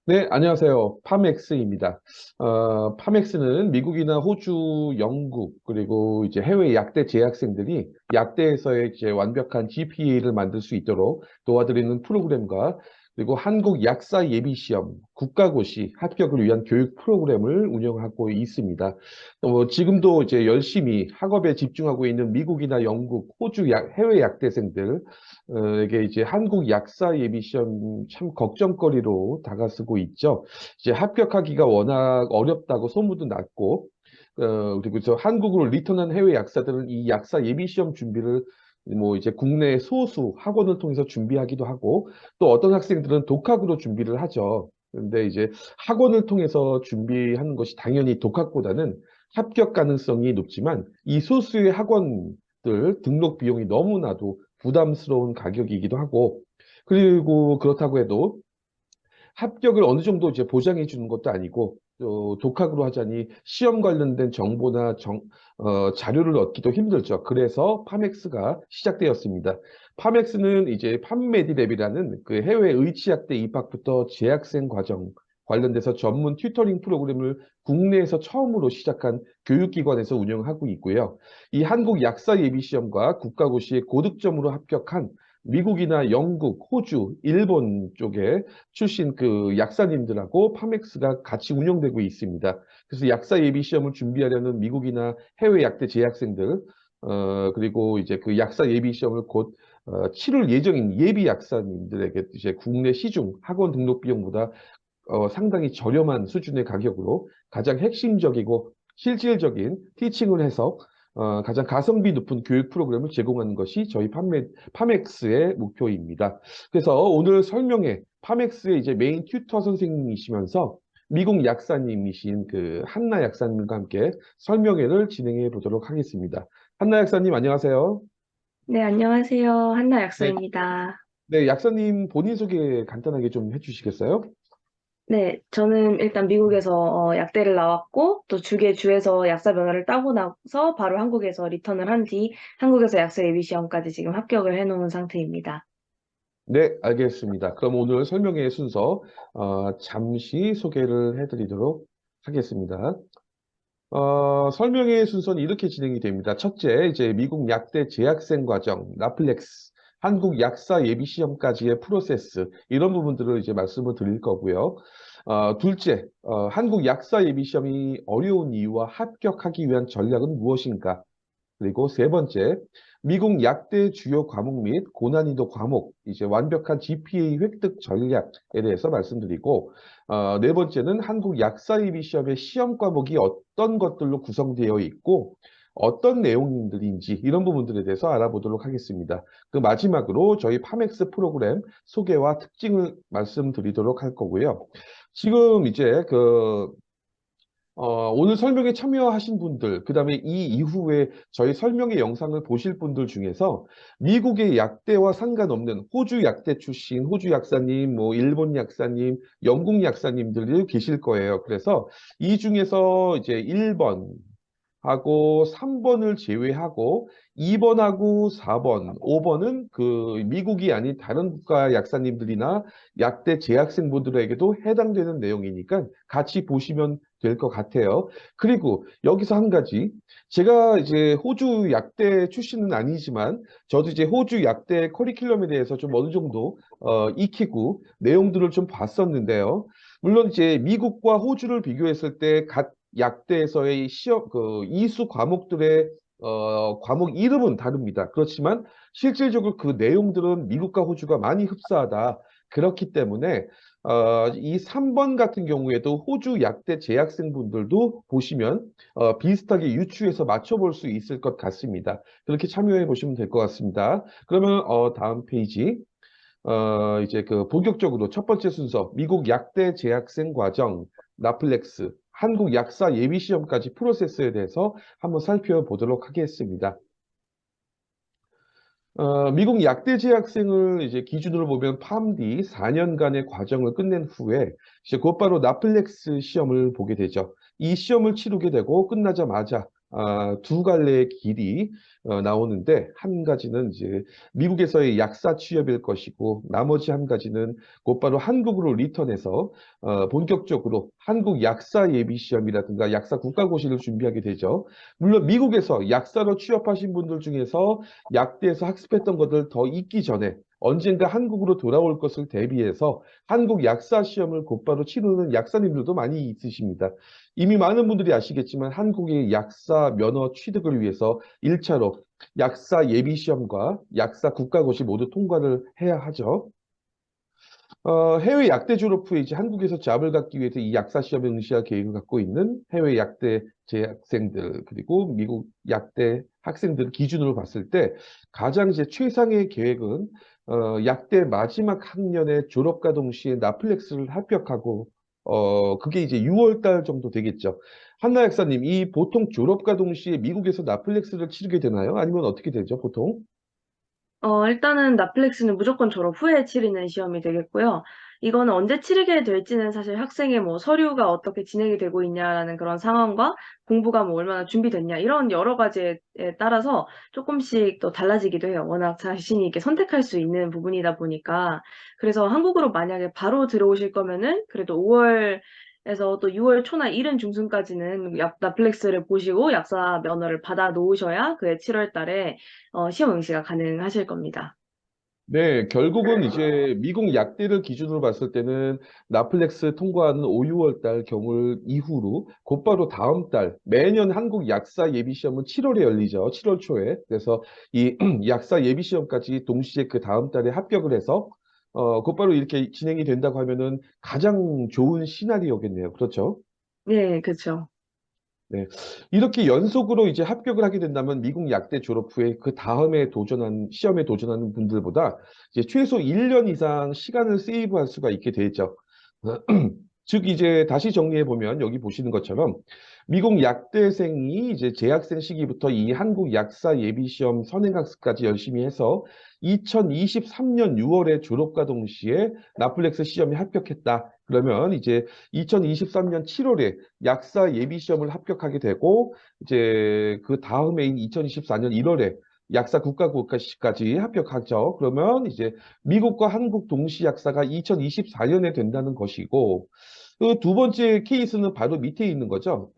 네, 안녕하세요. 파맥스입니다. 파맥스는 미국이나 호주, 영국, 그리고 이제 해외 약대 재학생들이 약대에서의 이제 완벽한 GPA를 만들 수 있도록 도와드리는 프로그램과 그리고 한국 약사 예비시험, 국가고시 합격을 위한 교육 프로그램을 운영하고 있습니다. 지금도 이제 열심히 학업에 집중하고 있는 미국이나 영국, 호주 해외 약대생들, 에게 이제 한국 약사 예비 시험 참 걱정거리로 다가서고 있죠. 이제 합격하기가 워낙 어렵다고 소문도 났고, 그리고 저 한국으로 리턴한 해외 약사들은 이 약사 예비 시험 준비를 뭐 이제 국내 소수 학원을 통해서 준비하기도 하고, 또 어떤 학생들은 독학으로 준비를 하죠. 근데 이제 학원을 통해서 준비하는 것이 당연히 독학보다는 합격 가능성이 높지만 이 소수의 학원들 등록 비용이 너무나도 부담스러운 가격이기도 하고, 그리고 그렇다고 해도 합격을 어느 정도 이제 보장해 주는 것도 아니고, 또 독학으로 하자니 시험 관련된 정보나 자료를 얻기도 힘들죠. 그래서 파맥스가 시작되었습니다. 파맥스는 이제 팜메디랩이라는 그 해외 의치학대 입학부터 재학생 과정 관련돼서 전문 튜터링 프로그램을 국내에서 처음으로 시작한 교육기관에서 운영하고 있고요. 이 한국 약사 예비 시험과 국가고시에 고득점으로 합격한 미국이나 영국, 호주, 일본 쪽에 출신 그 약사님들하고 파맥스가 같이 운영되고 있습니다. 그래서 약사 예비 시험을 준비하려는 미국이나 해외 약대 재학생들, 그리고 이제 그 약사 예비 시험을 곧 치를 예정인 예비 약사님들에게 이제 국내 시중 학원 등록 비용보다 상당히 저렴한 수준의 가격으로 가장 핵심적이고 실질적인 티칭을 해서 가장 가성비 높은 교육 프로그램을 제공하는 것이 저희 파맥스의 목표입니다. 그래서 오늘 설명회 파맥스의 이제 메인 튜터 선생님이시면서 미국 약사님이신 그 한나 약사님과 함께 설명회를 진행해 보도록 하겠습니다. 한나 약사님 안녕하세요. 네, 안녕하세요. 한나 네, 약사입니다. 네, 약사님 본인 소개 간단하게 좀 해주시겠어요? 네, 저는 일단 미국에서 약대를 나왔고, 또 주에서 약사 면허를 따고 나서 바로 한국에서 리턴을 한 뒤 한국에서 약사 예비 시험까지 지금 합격을 해놓은 상태입니다. 네, 알겠습니다. 그럼 오늘 설명회 순서 잠시 소개를 해드리도록 하겠습니다. 설명회 순서는 이렇게 진행이 됩니다. 첫째, 이제 미국 약대 재학생 과정, 라플렉스, 한국 약사 예비 시험까지의 프로세스, 이런 부분들을 이제 말씀을 드릴 거고요. 둘째, 한국 약사 예비 시험이 어려운 이유와 합격하기 위한 전략은 무엇인가? 그리고 세 번째, 미국 약대 주요 과목 및 고난이도 과목, 이제 완벽한 GPA 획득 전략에 대해서 말씀드리고, 네 번째는 한국 약사입 시험의 시험 과목이 어떤 것들로 구성되어 있고, 어떤 내용들인지 이런 부분들에 대해서 알아보도록 하겠습니다. 그 마지막으로 저희 파맥스 프로그램 소개와 특징을 말씀드리도록 할 거고요. 지금 이제 오늘 설명에 참여하신 분들, 그 다음에 이 이후에 저희 설명의 영상을 보실 분들 중에서 미국의 약대와 상관없는 호주 약대 출신, 호주 약사님, 뭐 일본 약사님, 영국 약사님들이 계실 거예요. 그래서 이 중에서 이제 1번, 하고 3번을 제외하고 2번하고 4번, 5번은 그 미국이 아닌 다른 국가 약사님들이나 약대 재학생분들에게도 해당되는 내용이니까 같이 보시면 될 것 같아요. 그리고 여기서 한 가지, 제가 이제 호주 약대 출신은 아니지만 저도 이제 호주 약대 커리큘럼에 대해서 좀 어느 정도 익히고 내용들을 좀 봤었는데요. 물론 이제 미국과 호주를 비교했을 때 약대에서의 시험 그 이수 과목들의 과목 이름은 다릅니다. 그렇지만 실질적으로 그 내용들은 미국과 호주가 많이 흡사하다. 그렇기 때문에 이 3번 같은 경우에도 호주 약대 재학생분들도 보시면 비슷하게 유추해서 맞춰볼 수 있을 것 같습니다. 그렇게 참여해 보시면 될 것 같습니다. 그러면 다음 페이지. 이제 그 본격적으로 첫 번째 순서, 미국 약대 재학생 과정, 나플렉스, 한국 약사 예비 시험까지 프로세스에 대해서 한번 살펴보도록 하겠습니다. 미국 약대 재학생을 이제 기준으로 보면 팜디 4년간의 과정을 끝낸 후에 이제 곧바로 나플렉스 시험을 보게 되죠. 이 시험을 치르게 되고 끝나자마자 두 갈래의 길이 나오는데 한 가지는 이제 미국에서의 약사 취업일 것이고 나머지 한 가지는 곧바로 한국으로 리턴해서 본격적으로 한국 약사 예비 시험이라든가 약사 국가고시를 준비하게 되죠. 물론 미국에서 약사로 취업하신 분들 중에서 약대에서 학습했던 것들 더 잊기 전에 언젠가 한국으로 돌아올 것을 대비해서 한국 약사 시험을 곧바로 치르는 약사님들도 많이 있으십니다. 이미 많은 분들이 아시겠지만 한국의 약사 면허 취득을 위해서 1차로 약사 예비 시험과 약사 국가고시 모두 통과를 해야 하죠. 해외 약대 졸업 후에 이제 한국에서 잡을 갖기 위해서 이 약사 시험에 응시할 계획을 갖고 있는 해외 약대 재학생들 그리고 미국 약대 학생들 기준으로 봤을 때 가장 이제 최상의 계획은 약대 마지막 학년의 졸업과 동시에 나플렉스를 합격하고 그게 이제 6월 달 정도 되겠죠. 한나 약사님, 이 보통 졸업과 동시에 미국에서 나플렉스를 치르게 되나요? 아니면 어떻게 되죠, 보통? 일단은 넷플릭스는 무조건 졸업 후에 치르는 시험이 되겠고요. 이거는 언제 치르게 될지는 사실 학생의 뭐 서류가 어떻게 진행이 되고 있냐라는 그런 상황과 공부가 뭐 얼마나 준비됐냐 이런 여러 가지에 따라서 조금씩 또 달라지기도 해요. 워낙 자신이 이렇게 선택할 수 있는 부분이다 보니까. 그래서 한국으로 만약에 바로 들어오실 거면은 그래도 5월에서 또 6월 초나 이른 중순까지는 넷플릭스를 보시고 약사 면허를 받아 놓으셔야 그해 7월 달에 시험 응시가 가능하실 겁니다. 네, 결국은 이제 미국 약대를 기준으로 봤을 때는 나플렉스 통과하는 5, 6월 달 경울 이후로 곧바로 다음 달 매년 한국 약사 예비 시험은 7월에 열리죠. 7월 초에. 그래서 이 약사 예비 시험까지 동시에 그 다음 달에 합격을 해서 곧바로 이렇게 진행이 된다고 하면은 가장 좋은 시나리오겠네요. 그렇죠? 네, 그렇죠. 네. 이렇게 연속으로 이제 합격을 하게 된다면 미국 약대 졸업 후에 그 다음에 시험에 도전하는 분들보다 이제 최소 1년 이상 시간을 세이브할 수가 있게 되죠. 즉, 이제 다시 정리해 보면 여기 보시는 것처럼 미국 약대생이 이제 재학생 시기부터 이 한국 약사 예비 시험 선행학습까지 열심히 해서 2023년 6월에 졸업과 동시에 나플렉스 시험에 합격했다. 그러면 이제 2023년 7월에 약사 예비 시험을 합격하게 되고 이제 그 다음해인 2024년 1월에 약사 국가고시까지 합격하죠. 그러면 이제 미국과 한국 동시 약사가 2024년에 된다는 것이고 그 두 번째 케이스는 바로 밑에 있는 거죠.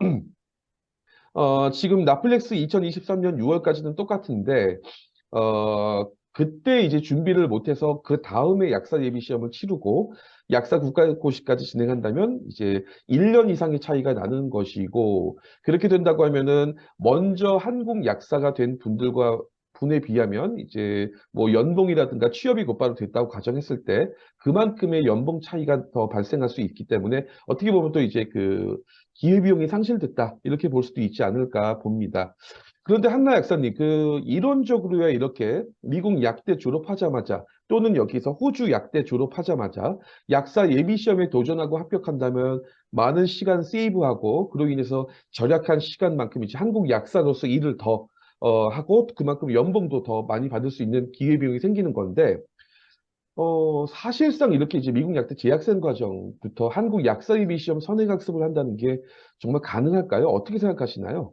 지금 나플렉스 2023년 6월까지는 똑같은데 그때 이제 준비를 못해서 그 다음에 약사 예비 시험을 치르고 약사 국가고시까지 진행한다면 이제 1년 이상의 차이가 나는 것이고 그렇게 된다고 하면은 먼저 한국 약사가 된 분에 비하면 이제 뭐 연봉이라든가 취업이 곧바로 됐다고 가정했을 때 그만큼의 연봉 차이가 더 발생할 수 있기 때문에 어떻게 보면 또 이제 그 기회비용이 상실됐다 이렇게 볼 수도 있지 않을까 봅니다. 그런데 한나 약사님, 그 이론적으로야 이렇게 미국 약대 졸업하자마자 또는 여기서 호주 약대 졸업하자마자 약사 예비 시험에 도전하고 합격한다면 많은 시간 세이브하고 그로 인해서 절약한 시간만큼 이제 한국 약사로서 일을 더 하고 그만큼 연봉도 더 많이 받을 수 있는 기회비용이 생기는 건데 사실상 이렇게 이제 미국 약대 재학생 과정부터 한국 약사 예비 시험 선행학습을 한다는 게 정말 가능할까요? 어떻게 생각하시나요?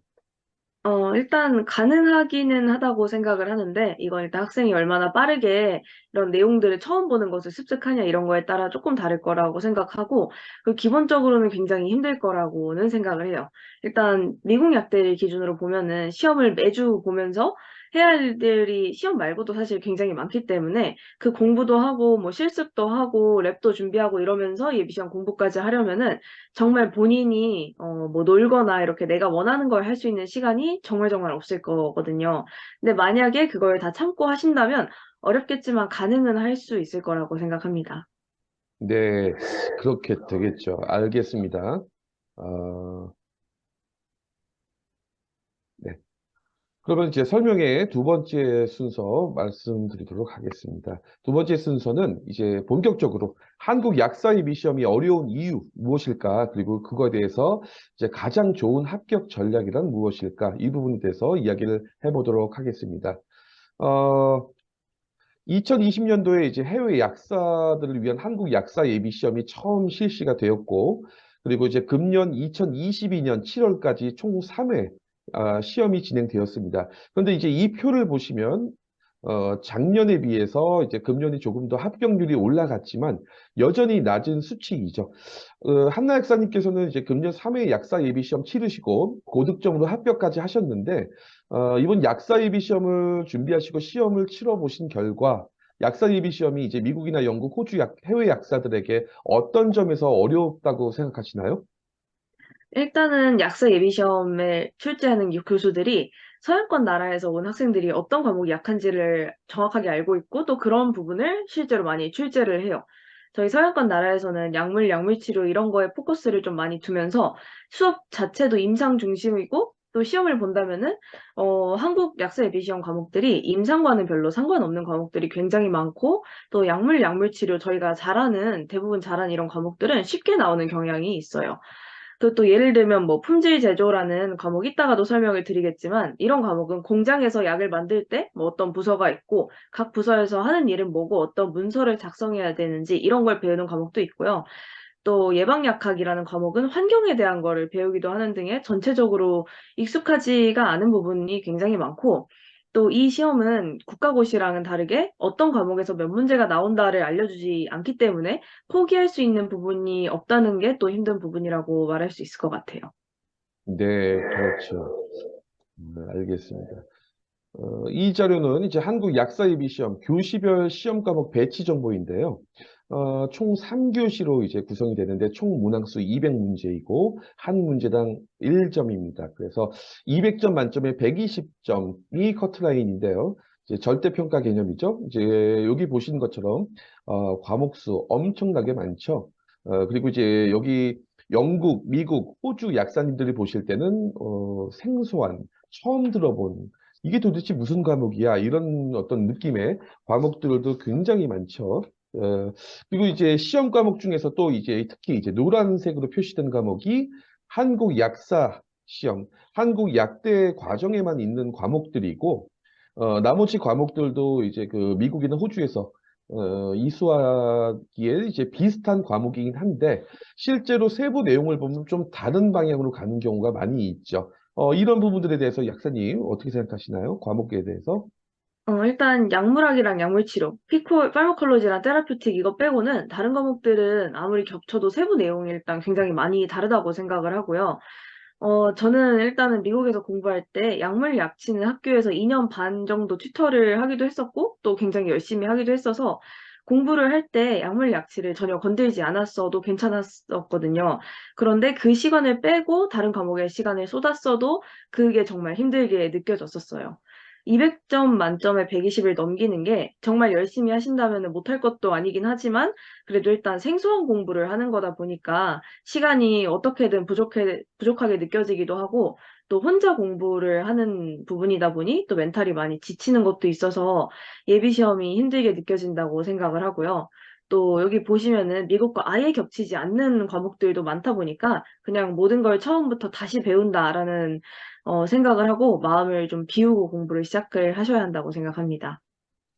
일단 가능하기는 하다고 생각을 하는데, 이건 일단 학생이 얼마나 빠르게 이런 내용들을 처음 보는 것을 습득하냐 이런 거에 따라 조금 다를 거라고 생각하고, 그 기본적으로는 굉장히 힘들 거라고는 생각을 해요. 일단 미국 약대를 기준으로 보면은 시험을 매주 보면서 해야 할 일들이 시험 말고도 사실 굉장히 많기 때문에 그 공부도 하고 뭐 실습도 하고 랩도 준비하고 이러면서 예비시험 공부까지 하려면은 정말 본인이 뭐 놀거나 이렇게 내가 원하는 걸 할 수 있는 시간이 정말 정말 없을 거거든요. 근데 만약에 그걸 다 참고 하신다면 어렵겠지만 가능은 할 수 있을 거라고 생각합니다. 네, 그렇게 되겠죠. 알겠습니다. 어, 네. 그러면 이제 설명의 두 번째 순서 말씀드리도록 하겠습니다. 두 번째 순서는 이제 본격적으로 한국 약사입 시험이 어려운 이유 무엇일까? 그리고 그거에 대해서 이제 가장 좋은 합격 전략이란 무엇일까? 이 부분에 대해서 이야기를 해보도록 하겠습니다. 어, 2020년도에 이제 해외 약사들을 위한 한국 약사 예비 시험이 처음 실시가 되었고, 그리고 이제 금년 2022년 7월까지 총 3회 시험이 진행되었습니다. 그런데 이제 이 표를 보시면 작년에 비해서 이제 금년이 조금 더 합격률이 올라갔지만 여전히 낮은 수치이죠. 한나 약사님께서는 이제 금년 3회 약사 예비 시험 치르시고 고득점으로 합격까지 하셨는데 이번 약사 예비 시험을 준비하시고 시험을 치러 보신 결과 약사 예비 시험이 이제 미국이나 영국, 호주 해외 약사들에게 어떤 점에서 어렵다고 생각하시나요? 일단은 약사 예비 시험에 출제하는 이 교수들이 서양권 나라에서 온 학생들이 어떤 과목이 약한지를 정확하게 알고 있고 또 그런 부분을 실제로 많이 출제를 해요. 저희 서양권 나라에서는 약물, 약물치료 이런 거에 포커스를 좀 많이 두면서 수업 자체도 임상 중심이고 또 시험을 본다면은 한국 약사 예비 시험 과목들이 임상과는 별로 상관없는 과목들이 굉장히 많고 또 약물, 약물치료 저희가 잘하는 대부분 잘하는 이런 과목들은 쉽게 나오는 경향이 있어요. 또 예를 들면 뭐 품질 제조라는 과목 이따가도 설명을 드리겠지만 이런 과목은 공장에서 약을 만들 때 뭐 어떤 부서가 있고 각 부서에서 하는 일은 뭐고 어떤 문서를 작성해야 되는지 이런 걸 배우는 과목도 있고요. 또 예방약학이라는 과목은 환경에 대한 거를 배우기도 하는 등의 전체적으로 익숙하지가 않은 부분이 굉장히 많고 또 이 시험은 국가고시랑은 다르게 어떤 과목에서 몇 문제가 나온다를 알려주지 않기 때문에 포기할 수 있는 부분이 없다는 게 또 힘든 부분이라고 말할 수 있을 것 같아요. 네, 그렇죠. 알겠습니다. 이 자료는 이제 한국 약사예비 시험 교시별 시험 과목 배치 정보인데요. 총 3교시로 이제 구성이 되는데 총 문항수 200문제이고 한 문제당 1점입니다. 그래서 200점 만점에 120점이 커트라인인데요. 이제 절대평가 개념이죠. 이제 여기 보시는 것처럼 과목수 엄청나게 많죠. 그리고 이제 여기 영국, 미국, 호주 약사님들이 보실 때는 생소한 처음 들어본 이게 도대체 무슨 과목이야? 이런 어떤 느낌의 과목들도 굉장히 많죠. 그리고 이제 시험 과목 중에서 또 이제 특히 이제 노란색으로 표시된 과목이 한국 약사 시험, 한국 약대 과정에만 있는 과목들이고, 나머지 과목들도 이제 그 미국이나 호주에서 이수하기에 이제 비슷한 과목이긴 한데, 실제로 세부 내용을 보면 좀 다른 방향으로 가는 경우가 많이 있죠. 이런 부분들에 대해서 약사님 어떻게 생각하시나요? 과목에 대해서? 일단 약물학이랑 약물치료, 파르마콜로지랑 테라퓨틱 이거 빼고는 다른 과목들은 아무리 겹쳐도 세부 내용이 일단 굉장히 많이 다르다고 생각을 하고요. 저는 일단은 미국에서 공부할 때 약물 약치는 학교에서 2년 반 정도 튜터를 하기도 했었고, 또 굉장히 열심히 하기도 했어서, 공부를 할 때 약물 약치를 전혀 건들지 않았어도 괜찮았었거든요. 그런데 그 시간을 빼고 다른 과목에 시간을 쏟았어도 그게 정말 힘들게 느껴졌었어요. 200점 만점에 120을 넘기는 게 정말 열심히 하신다면 못할 것도 아니긴 하지만 그래도 일단 생소한 공부를 하는 거다 보니까 시간이 어떻게든 부족하게 느껴지기도 하고, 또 혼자 공부를 하는 부분이다 보니 또 멘탈이 많이 지치는 것도 있어서 예비 시험이 힘들게 느껴진다고 생각을 하고요. 또 여기 보시면은 미국과 아예 겹치지 않는 과목들도 많다 보니까 그냥 모든 걸 처음부터 다시 배운다라는 생각을 하고 마음을 좀 비우고 공부를 시작을 하셔야 한다고 생각합니다.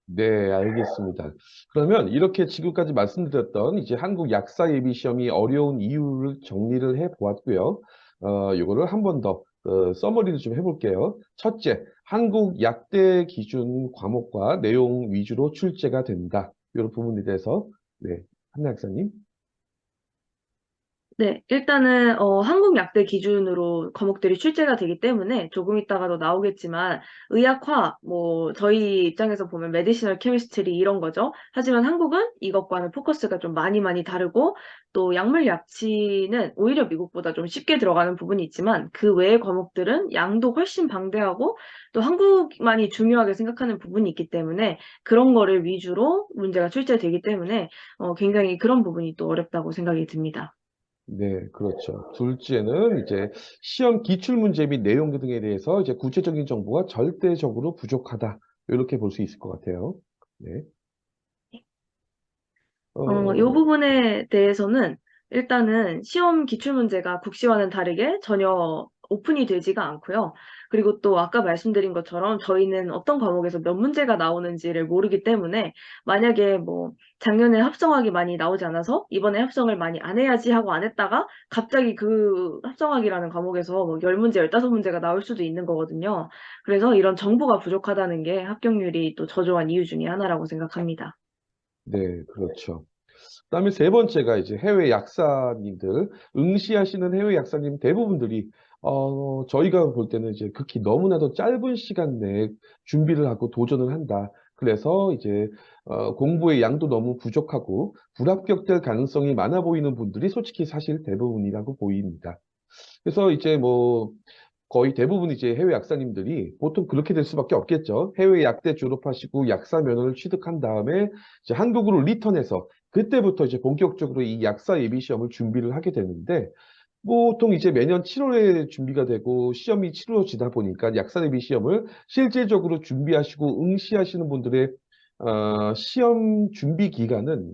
네, 알겠습니다. 그러면 이렇게 지금까지 말씀드렸던 이제 한국 약사 예비 시험이 어려운 이유를 정리를 해 보았고요. 이거를 한 번 더 서머리를 좀 해볼게요. 첫째, 한국 약대 기준 과목과 내용 위주로 출제가 된다. 이런 부분에 대해서 네, 한나 약사님. 네, 일단은 한국 약대 기준으로 과목들이 출제가 되기 때문에 조금 있다가도 나오겠지만 의학화 뭐 저희 입장에서 보면 메디시널 케미스트리 이런 거죠. 하지만 한국은 이것과는 포커스가 좀 많이 다르고 또 약물 약치는 오히려 미국보다 좀 쉽게 들어가는 부분이 있지만 그 외의 과목들은 양도 훨씬 방대하고 또 한국만이 중요하게 생각하는 부분이 있기 때문에 그런 거를 위주로 문제가 출제되기 때문에 굉장히 그런 부분이 또 어렵다고 생각이 듭니다. 네, 그렇죠. 둘째는 이제 시험 기출 문제 및 내용 등에 대해서 이제 구체적인 정보가 절대적으로 부족하다. 이렇게 볼 수 있을 것 같아요. 네. 이 어, 부분에 대해서는 일단은 시험 기출 문제가 국시와는 다르게 전혀 오픈이 되지가 않고요. 그리고 또 아까 말씀드린 것처럼 저희는 어떤 과목에서 몇 문제가 나오는지를 모르기 때문에 만약에 뭐 작년에 합성학이 많이 나오지 않아서 이번에 합성을 많이 안 해야지 하고 안 했다가 갑자기 그 합성학이라는 과목에서 뭐 10문제, 15문제가 나올 수도 있는 거거든요. 그래서 이런 정보가 부족하다는 게 합격률이 또 저조한 이유 중에 하나라고 생각합니다. 네, 그렇죠. 그다음에 세 번째가 이제 해외 약사님들, 응시하시는 해외 약사님 대부분들이 저희가 볼 때는 이제 극히 너무나도 짧은 시간 내에 준비를 하고 도전을 한다. 그래서 이제 공부의 양도 너무 부족하고 불합격될 가능성이 많아 보이는 분들이 솔직히 사실 대부분이라고 보입니다. 그래서 이제 뭐 거의 대부분 이제 해외 약사님들이 보통 그렇게 될 수밖에 없겠죠. 해외 약대 졸업하시고 약사 면허를 취득한 다음에 이제 한국으로 리턴해서 그때부터 이제 본격적으로 이 약사 예비 시험을 준비를 하게 되는데 보통 이제 매년 7월에 준비가 되고 시험이 치러지다 보니까 약사 예비 시험을 실질적으로 준비하시고 응시하시는 분들의 시험 준비 기간은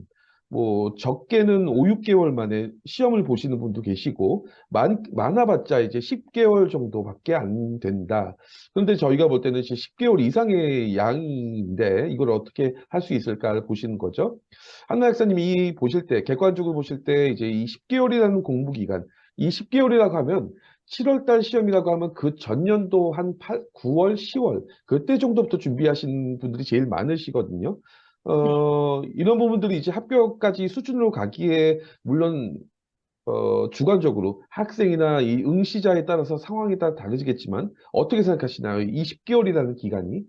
뭐 적게는 5, 6개월 만에 시험을 보시는 분도 계시고 많아봤자 이제 10개월 정도밖에 안 된다. 그런데 저희가 볼 때는 이제 10개월 이상의 양인데 이걸 어떻게 할 수 있을까를 보시는 거죠. 한나 박사님이 보실 때 객관적으로 보실 때 이제 이 10개월이라는 공부 기간, 이 10개월이라고 하면 7월 달 시험이라고 하면 그 전년도 한 9월, 10월 그때 정도부터 준비하신 분들이 제일 많으시거든요. 네. 이런 부분들이 이제 합격까지 수준으로 가기에 물론 주관적으로 학생이나 이 응시자에 따라서 상황에 따라 다르겠지만 어떻게 생각하시나요? 이 10개월이라는 기간이?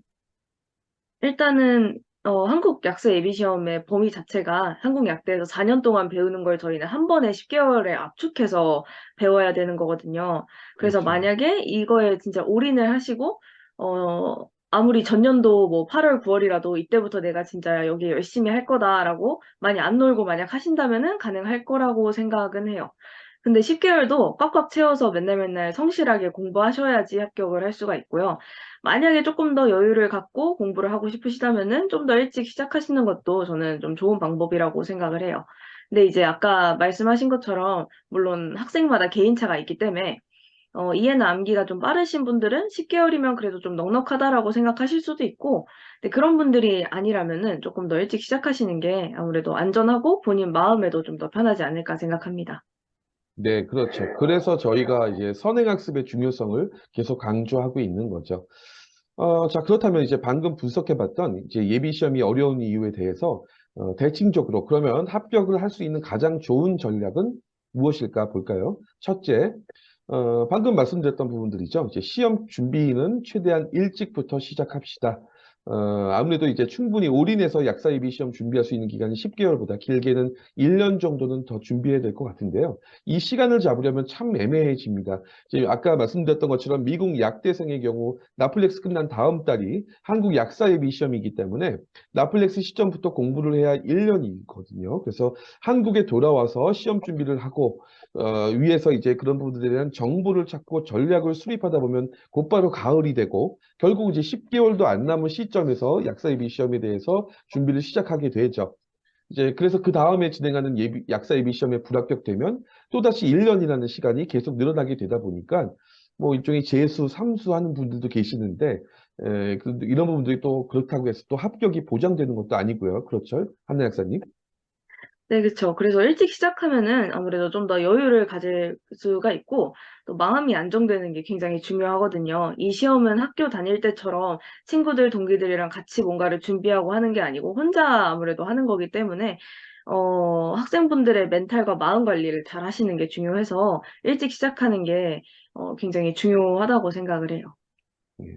일단은 한국 약사 예비 시험의 범위 자체가 한국 약대에서 4년 동안 배우는 걸 저희는 한 번에 10개월에 압축해서 배워야 되는 거거든요. 그래서 그렇죠. 만약에 이거에 진짜 올인을 하시고 아무리 전년도 뭐 8월, 9월이라도 이때부터 내가 진짜 여기 열심히 할 거다라고 많이 안 놀고 만약 하신다면은 가능할 거라고 생각은 해요. 근데 10개월도 꽉꽉 채워서 맨날 맨날 성실하게 공부하셔야지 합격을 할 수가 있고요. 만약에 조금 더 여유를 갖고 공부를 하고 싶으시다면은 좀 더 일찍 시작하시는 것도 저는 좀 좋은 방법이라고 생각을 해요. 근데 이제 아까 말씀하신 것처럼 물론 학생마다 개인차가 있기 때문에 이해나 암기가 좀 빠르신 분들은 10개월이면 그래도 좀 넉넉하다라고 생각하실 수도 있고, 근데 그런 분들이 아니라면은 조금 더 일찍 시작하시는 게 아무래도 안전하고 본인 마음에도 좀 더 편하지 않을까 생각합니다. 네, 그렇죠. 그래서 저희가 이제 선행학습의 중요성을 계속 강조하고 있는 거죠. 자, 그렇다면 이제 방금 분석해봤던 이제 예비 시험이 어려운 이유에 대해서 대칭적으로 그러면 합격을 할 수 있는 가장 좋은 전략은 무엇일까 볼까요? 첫째, 방금 말씀드렸던 부분들이죠. 이제 시험 준비는 최대한 일찍부터 시작합시다. 아무래도 이제 충분히 올인해서 약사 예비 시험 준비할 수 있는 기간이 10개월보다 길게는 1년 정도는 더 준비해야 될 것 같은데요. 이 시간을 잡으려면 참 애매해집니다. 이제 아까 말씀드렸던 것처럼 미국 약대생의 경우 나플렉스 끝난 다음 달이 한국 약사 예비 시험이기 때문에 나플렉스 시점부터 공부를 해야 1년이거든요. 그래서 한국에 돌아와서 시험 준비를 하고 위에서 이제 그런 부분들에 대한 정보를 찾고 전략을 수립하다 보면 곧바로 가을이 되고 결국 이제 10개월도 안 남은 시점에서 약사예비 시험에 대해서 준비를 시작하게 되죠. 이제 그래서 그 다음에 진행하는 약사 예비 시험에 불합격되면 또다시 1년이라는 시간이 계속 늘어나게 되다 보니까 뭐 일종의 재수, 삼수 하는 분들도 계시는데 이런 부분들이 또 그렇다고 해서 또 합격이 보장되는 것도 아니고요. 그렇죠? 한나 약사님? 네, 그쵸. 그래서 일찍 시작하면은 아무래도 좀 더 여유를 가질 수가 있고, 또 마음이 안정되는 게 굉장히 중요하거든요. 이 시험은 학교 다닐 때처럼 친구들, 동기들이랑 같이 뭔가를 준비하고 하는 게 아니고, 혼자 아무래도 하는 거기 때문에, 학생분들의 멘탈과 마음 관리를 잘 하시는 게 중요해서, 일찍 시작하는 게, 굉장히 중요하다고 생각을 해요. 예.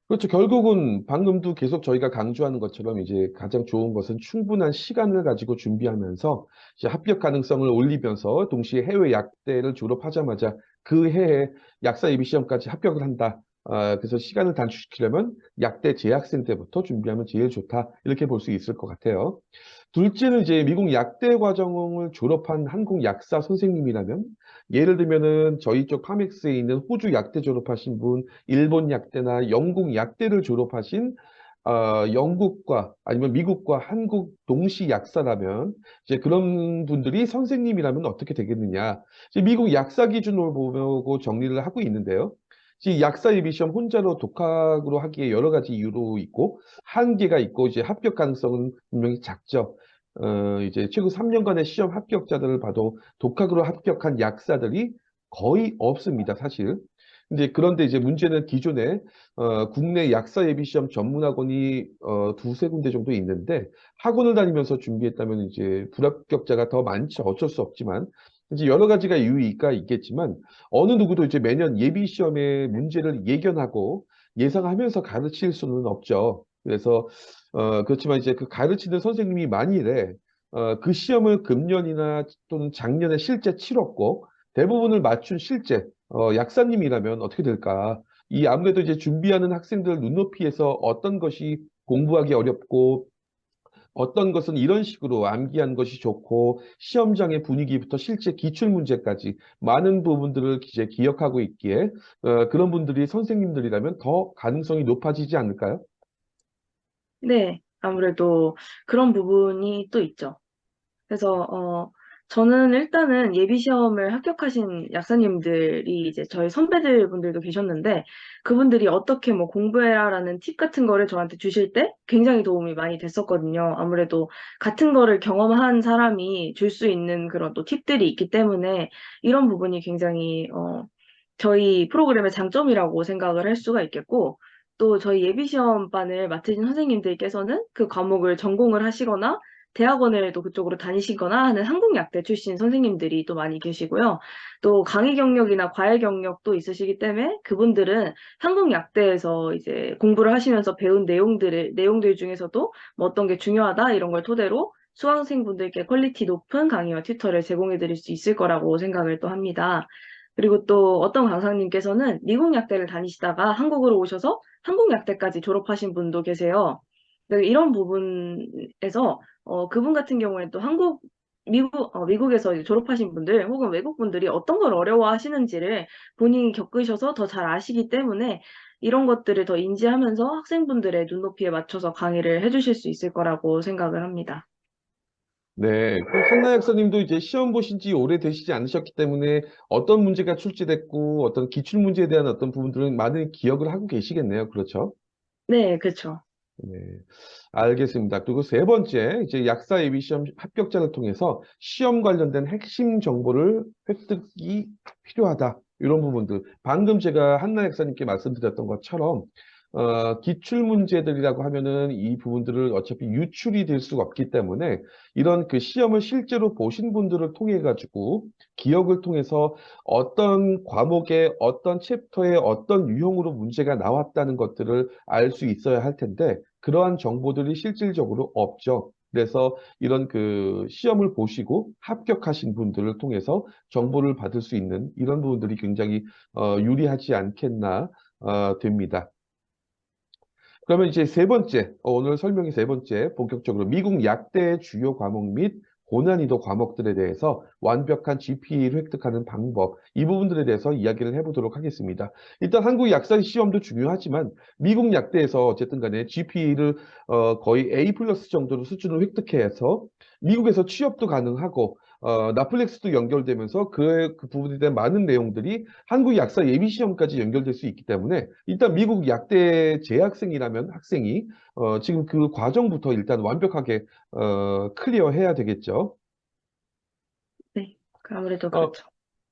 그렇죠. 결국은 방금도 계속 저희가 강조하는 것처럼 이제 가장 좋은 것은 충분한 시간을 가지고 준비하면서 이제 합격 가능성을 올리면서 동시에 해외 약대를 졸업하자마자 그 해에 약사 예비 시험까지 합격을 한다. 그래서 시간을 단축시키려면 약대 재학생 때부터 준비하면 제일 좋다. 이렇게 볼 수 있을 것 같아요. 둘째는 이제 미국 약대 과정을 졸업한 한국 약사 선생님이라면 예를 들면은 저희 쪽 파맥스에 있는 호주 약대 졸업하신 분, 일본 약대나 영국 약대를 졸업하신 영국과 아니면 미국과 한국 동시 약사라면 이제 그런 분들이 선생님이라면 어떻게 되겠느냐. 이제 미국 약사 기준으로 보고 정리를 하고 있는데요. 이 약사 예비 시험 혼자로 독학으로 하기에 여러 가지 이유로 있고 한계가 있고 이제 합격 가능성은 분명히 작죠. 이제 최근 3년간의 시험 합격자들을 봐도 독학으로 합격한 약사들이 거의 없습니다, 사실. 근데 그런데 이제 문제는 기존에 국내 약사 예비 시험 전문 학원이 두세 군데 정도 있는데 학원을 다니면서 준비했다면 이제 불합격자가 더 많죠. 어쩔 수 없지만 이제 여러 가지가 이유가 있겠지만 어느 누구도 이제 매년 예비 시험의 문제를 예견하고 예상하면서 가르칠 수는 없죠. 그래서 그렇지만 이제 그 가르치는 선생님이 만일에 그 시험을 금년이나 또는 작년에 실제 치렀고 대부분을 맞춘 실제 약사님이라면 어떻게 될까? 이 아무래도 이제 준비하는 학생들 눈높이에서 어떤 것이 공부하기 어렵고 어떤 것은 이런 식으로 암기한 것이 좋고 시험장의 분위기부터 실제 기출 문제까지 많은 부분들을 이제 기억하고 있기에 그런 분들이 선생님들이라면 더 가능성이 높아지지 않을까요? 네, 아무래도 그런 부분이 또 있죠. 그래서 저는 일단은 예비 시험을 합격하신 약사님들이 이제 저희 선배들 분들도 계셨는데 그분들이 어떻게 뭐 공부해라라는 팁 같은 거를 저한테 주실 때 굉장히 도움이 많이 됐었거든요. 아무래도 같은 거를 경험한 사람이 줄 수 있는 그런 또 팁들이 있기 때문에 이런 부분이 굉장히 저희 프로그램의 장점이라고 생각을 할 수가 있겠고 또 저희 예비 시험반을 맡으신 선생님들께서는 그 과목을 전공을 하시거나 대학원을 또 그쪽으로 다니시거나 하는 한국약대 출신 선생님들이 또 많이 계시고요. 또 강의 경력이나 과외 경력도 있으시기 때문에 그분들은 한국약대에서 이제 공부를 하시면서 배운 내용들 중에서도 뭐 어떤 게 중요하다 이런 걸 토대로 수강생분들께 퀄리티 높은 강의와 튜터를 제공해 드릴 수 있을 거라고 생각을 또 합니다. 그리고 또 어떤 강사님께서는 미국약대를 다니시다가 한국으로 오셔서 한국약대까지 졸업하신 분도 계세요. 네, 이런 부분에서 그분 같은 경우에 또 미국에서 이제 졸업하신 분들 혹은 외국 분들이 어떤 걸 어려워하시는지를 본인이 겪으셔서 더 잘 아시기 때문에 이런 것들을 더 인지하면서 학생분들의 눈높이에 맞춰서 강의를 해주실 수 있을 거라고 생각을 합니다. 네, 그 한나 약사님도 이제 시험 보신 지 오래되시지 않으셨기 때문에 어떤 문제가 출제됐고 어떤 기출 문제에 대한 어떤 부분들은 많은 기억을 하고 계시겠네요. 그렇죠? 네, 그렇죠. 네, 알겠습니다. 그리고 세 번째, 이제 약사 예비 시험 합격자를 통해서 시험 관련된 핵심 정보를 획득이 필요하다. 이런 부분들. 방금 제가 한나 약사님께 말씀드렸던 것처럼, 기출 문제들이라고 하면은 이 부분들을 어차피 유출이 될 수가 없기 때문에 이런 그 시험을 실제로 보신 분들을 통해 가지고 기억을 통해서 어떤 과목에 어떤 챕터에 어떤 유형으로 문제가 나왔다는 것들을 알 수 있어야 할 텐데 그러한 정보들이 실질적으로 없죠. 그래서 이런 그 시험을 보시고 합격하신 분들을 통해서 정보를 받을 수 있는 이런 부분들이 굉장히 유리하지 않겠나 됩니다. 그러면 이제 세 번째, 오늘 설명의 세 번째, 본격적으로 미국 약대 주요 과목 및 고난이도 과목들에 대해서 완벽한 GPA를 획득하는 방법, 이 부분들에 대해서 이야기를 해보도록 하겠습니다. 일단 한국 약사 시험도 중요하지만 미국 약대에서 어쨌든 간에 GPA를 거의 A 플러스 정도로 수준을 획득해서 미국에서 취업도 가능하고 나플렉스도 연결되면서 그 부분에 대한 많은 내용들이 한국 약사 예비 시험까지 연결될 수 있기 때문에 일단 미국 약대 재학생이라면 학생이 지금 그 과정부터 일단 완벽하게 클리어해야 되겠죠. 네, 아무래도 어, 그렇죠.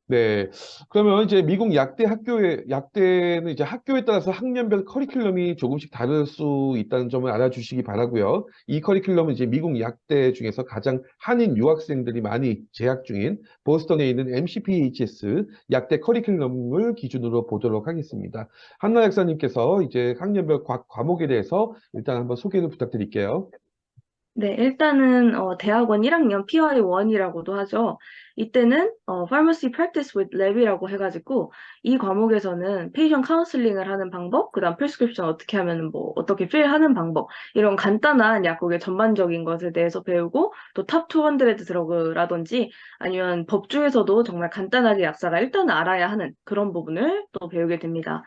네. 그러면 이제 미국 약대는 이제 학교에 따라서 학년별 커리큘럼이 조금씩 다를 수 있다는 점을 알아주시기 바라고요. 이 커리큘럼은 이제 미국 약대 중에서 가장 한인 유학생들이 많이 재학 중인 보스턴에 있는 MCPHS 약대 커리큘럼을 기준으로 보도록 하겠습니다. 한나 약사님께서 이제 학년별 과목에 대해서 일단 한번 소개를 부탁드릴게요. 네, 일단은 대학원 1학년 PY1이라고도 하죠. 이때는 Pharmacy Practice with Lab이라고 해가지고 이 과목에서는 페이션 카운슬링을 하는 방법, 그다음 프리스크립션 어떻게 하면 뭐 어떻게 필하는 방법 이런 간단한 약국의 전반적인 것에 대해서 배우고 또 탑 200 드러그라든지 아니면 법 중에서도 정말 간단하게 약사가 일단 알아야 하는 그런 부분을 또 배우게 됩니다.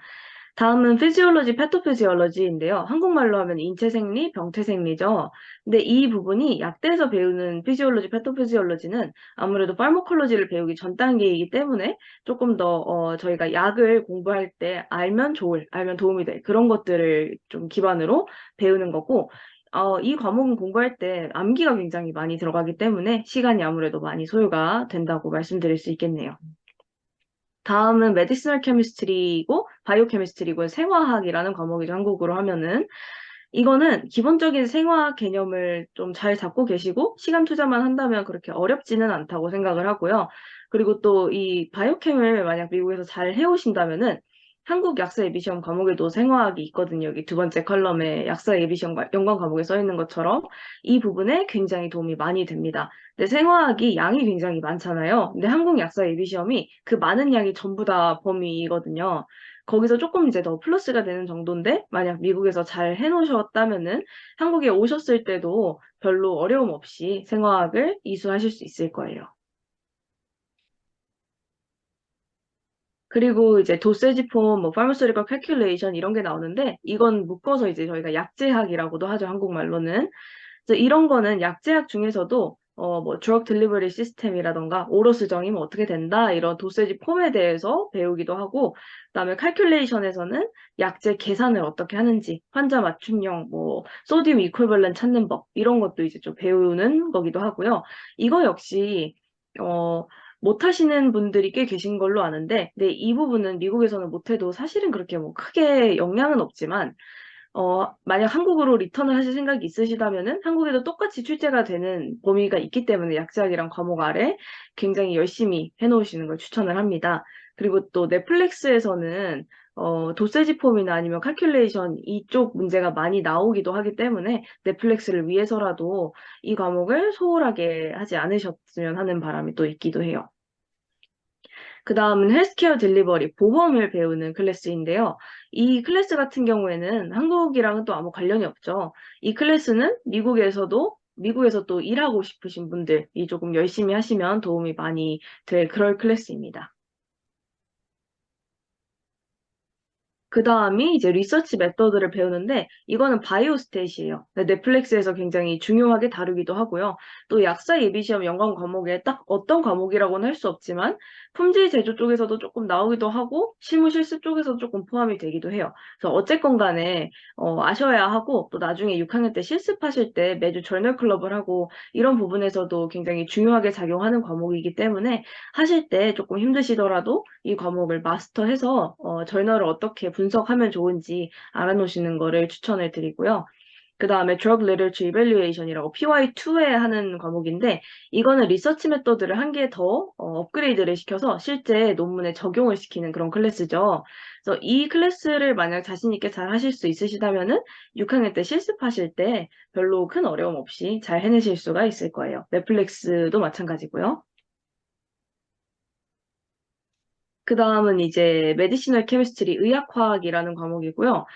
다음은 피지올로지, 패토피지올로지인데요. 한국말로 하면 인체생리, 병태생리죠. 근데 이 부분이 약대에서 배우는 피지올로지, 패토피지올로지는 아무래도 파르마콜로지를 배우기 전 단계이기 때문에 조금 더 저희가 약을 공부할 때 알면 도움이 될 그런 것들을 좀 기반으로 배우는 거고, 이 과목은 공부할 때 암기가 굉장히 많이 들어가기 때문에 시간이 아무래도 많이 소요가 된다고 말씀드릴 수 있겠네요. 다음은 메디시널 케미스트리이고 바이오 케미스트리고 생화학이라는 과목이죠. 한국어로 하면은 이거는 기본적인 생화학 개념을 좀 잘 잡고 계시고 시간 투자만 한다면 그렇게 어렵지는 않다고 생각을 하고요. 그리고 또 이 바이오캠을 만약 미국에서 잘 해오신다면은 한국 약사 예비 시험 과목에도 생화학이 있거든요. 여기 두 번째 컬럼에 약사 예비 시험 연관 과목에 써 있는 것처럼 이 부분에 굉장히 도움이 많이 됩니다. 근데 생화학이 양이 굉장히 많잖아요. 근데 한국 약사 예비 시험이 그 많은 양이 전부 다 범위거든요. 거기서 조금 이제 더 플러스가 되는 정도인데, 만약 미국에서 잘 해놓으셨다면은 한국에 오셨을 때도 별로 어려움 없이 생화학을 이수하실 수 있을 거예요. 그리고 이제 도세지 폼, 뭐 파르마스유티컬 캘큘레이션 이런 게 나오는데 이건 묶어서 이제 저희가 약제학이라고도 하죠, 한국말로는. 그래서 이런 거는 약제학 중에서도 뭐 드럭 딜리버리 시스템이라던가 오로 수정이면 어떻게 된다 이런 도세지 폼에 대해서 배우기도 하고 그다음에 칼큘레이션에서는 약제 계산을 어떻게 하는지 환자 맞춤형 뭐 소디움 이퀄벌런 찾는 법 이런 것도 이제 좀 배우는 거기도 하고요. 이거 역시 어 못하시는 분들이 꽤 계신 걸로 아는데, 네, 이 부분은 미국에서는 못해도 사실은 그렇게 뭐 크게 영향은 없지만 만약 한국으로 리턴을 하실 생각이 있으시다면은 한국에도 똑같이 출제가 되는 범위가 있기 때문에 약제학이랑 과목 아래 굉장히 열심히 해놓으시는 걸 추천을 합니다. 그리고 또 넷플릭스에서는 도세지 폼이나 아니면 칼큘레이션 이쪽 문제가 많이 나오기도 하기 때문에 넷플릭스를 위해서라도 이 과목을 소홀하게 하지 않으셨으면 하는 바람이 또 있기도 해요. 그 다음은 헬스케어 딜리버리, 보험을 배우는 클래스인데요. 이 클래스 같은 경우에는 한국이랑은 또 아무 관련이 없죠. 이 클래스는 미국에서 또 일하고 싶으신 분들이 조금 열심히 하시면 도움이 많이 될 그럴 클래스입니다. 그 다음이 이제 리서치 메서드를 배우는데 이거는 바이오스탯이에요. 넷플릭스에서 굉장히 중요하게 다루기도 하고요. 또 약사 예비시험 연관 과목에 딱 어떤 과목이라고는 할 수 없지만 품질 제조 쪽에서도 조금 나오기도 하고 실무 실습 쪽에서도 조금 포함이 되기도 해요. 그래서 어쨌건 간에 아셔야 하고 또 나중에 6학년 때 실습하실 때 매주 저널 클럽을 하고 이런 부분에서도 굉장히 중요하게 작용하는 과목이기 때문에 하실 때 조금 힘드시더라도 이 과목을 마스터해서 저널을 어떻게 분석하면 좋은지 알아놓으시는 거를 추천을 드리고요. 그 다음에 Drug Literature Evaluation이라고 PY2에 하는 과목인데 이거는 리서치 메서드를 한 개 더 업그레이드를 시켜서 실제 논문에 적용을 시키는 그런 클래스죠. 그래서 이 클래스를 만약 자신 있게 잘 하실 수 있으시다면은 6학년 때 실습하실 때 별로 큰 어려움 없이 잘 해내실 수가 있을 거예요. 넷플릭스도 마찬가지고요. 그 다음은 이제 메디시널 케미스트리 의학화학이라는 과목이고요.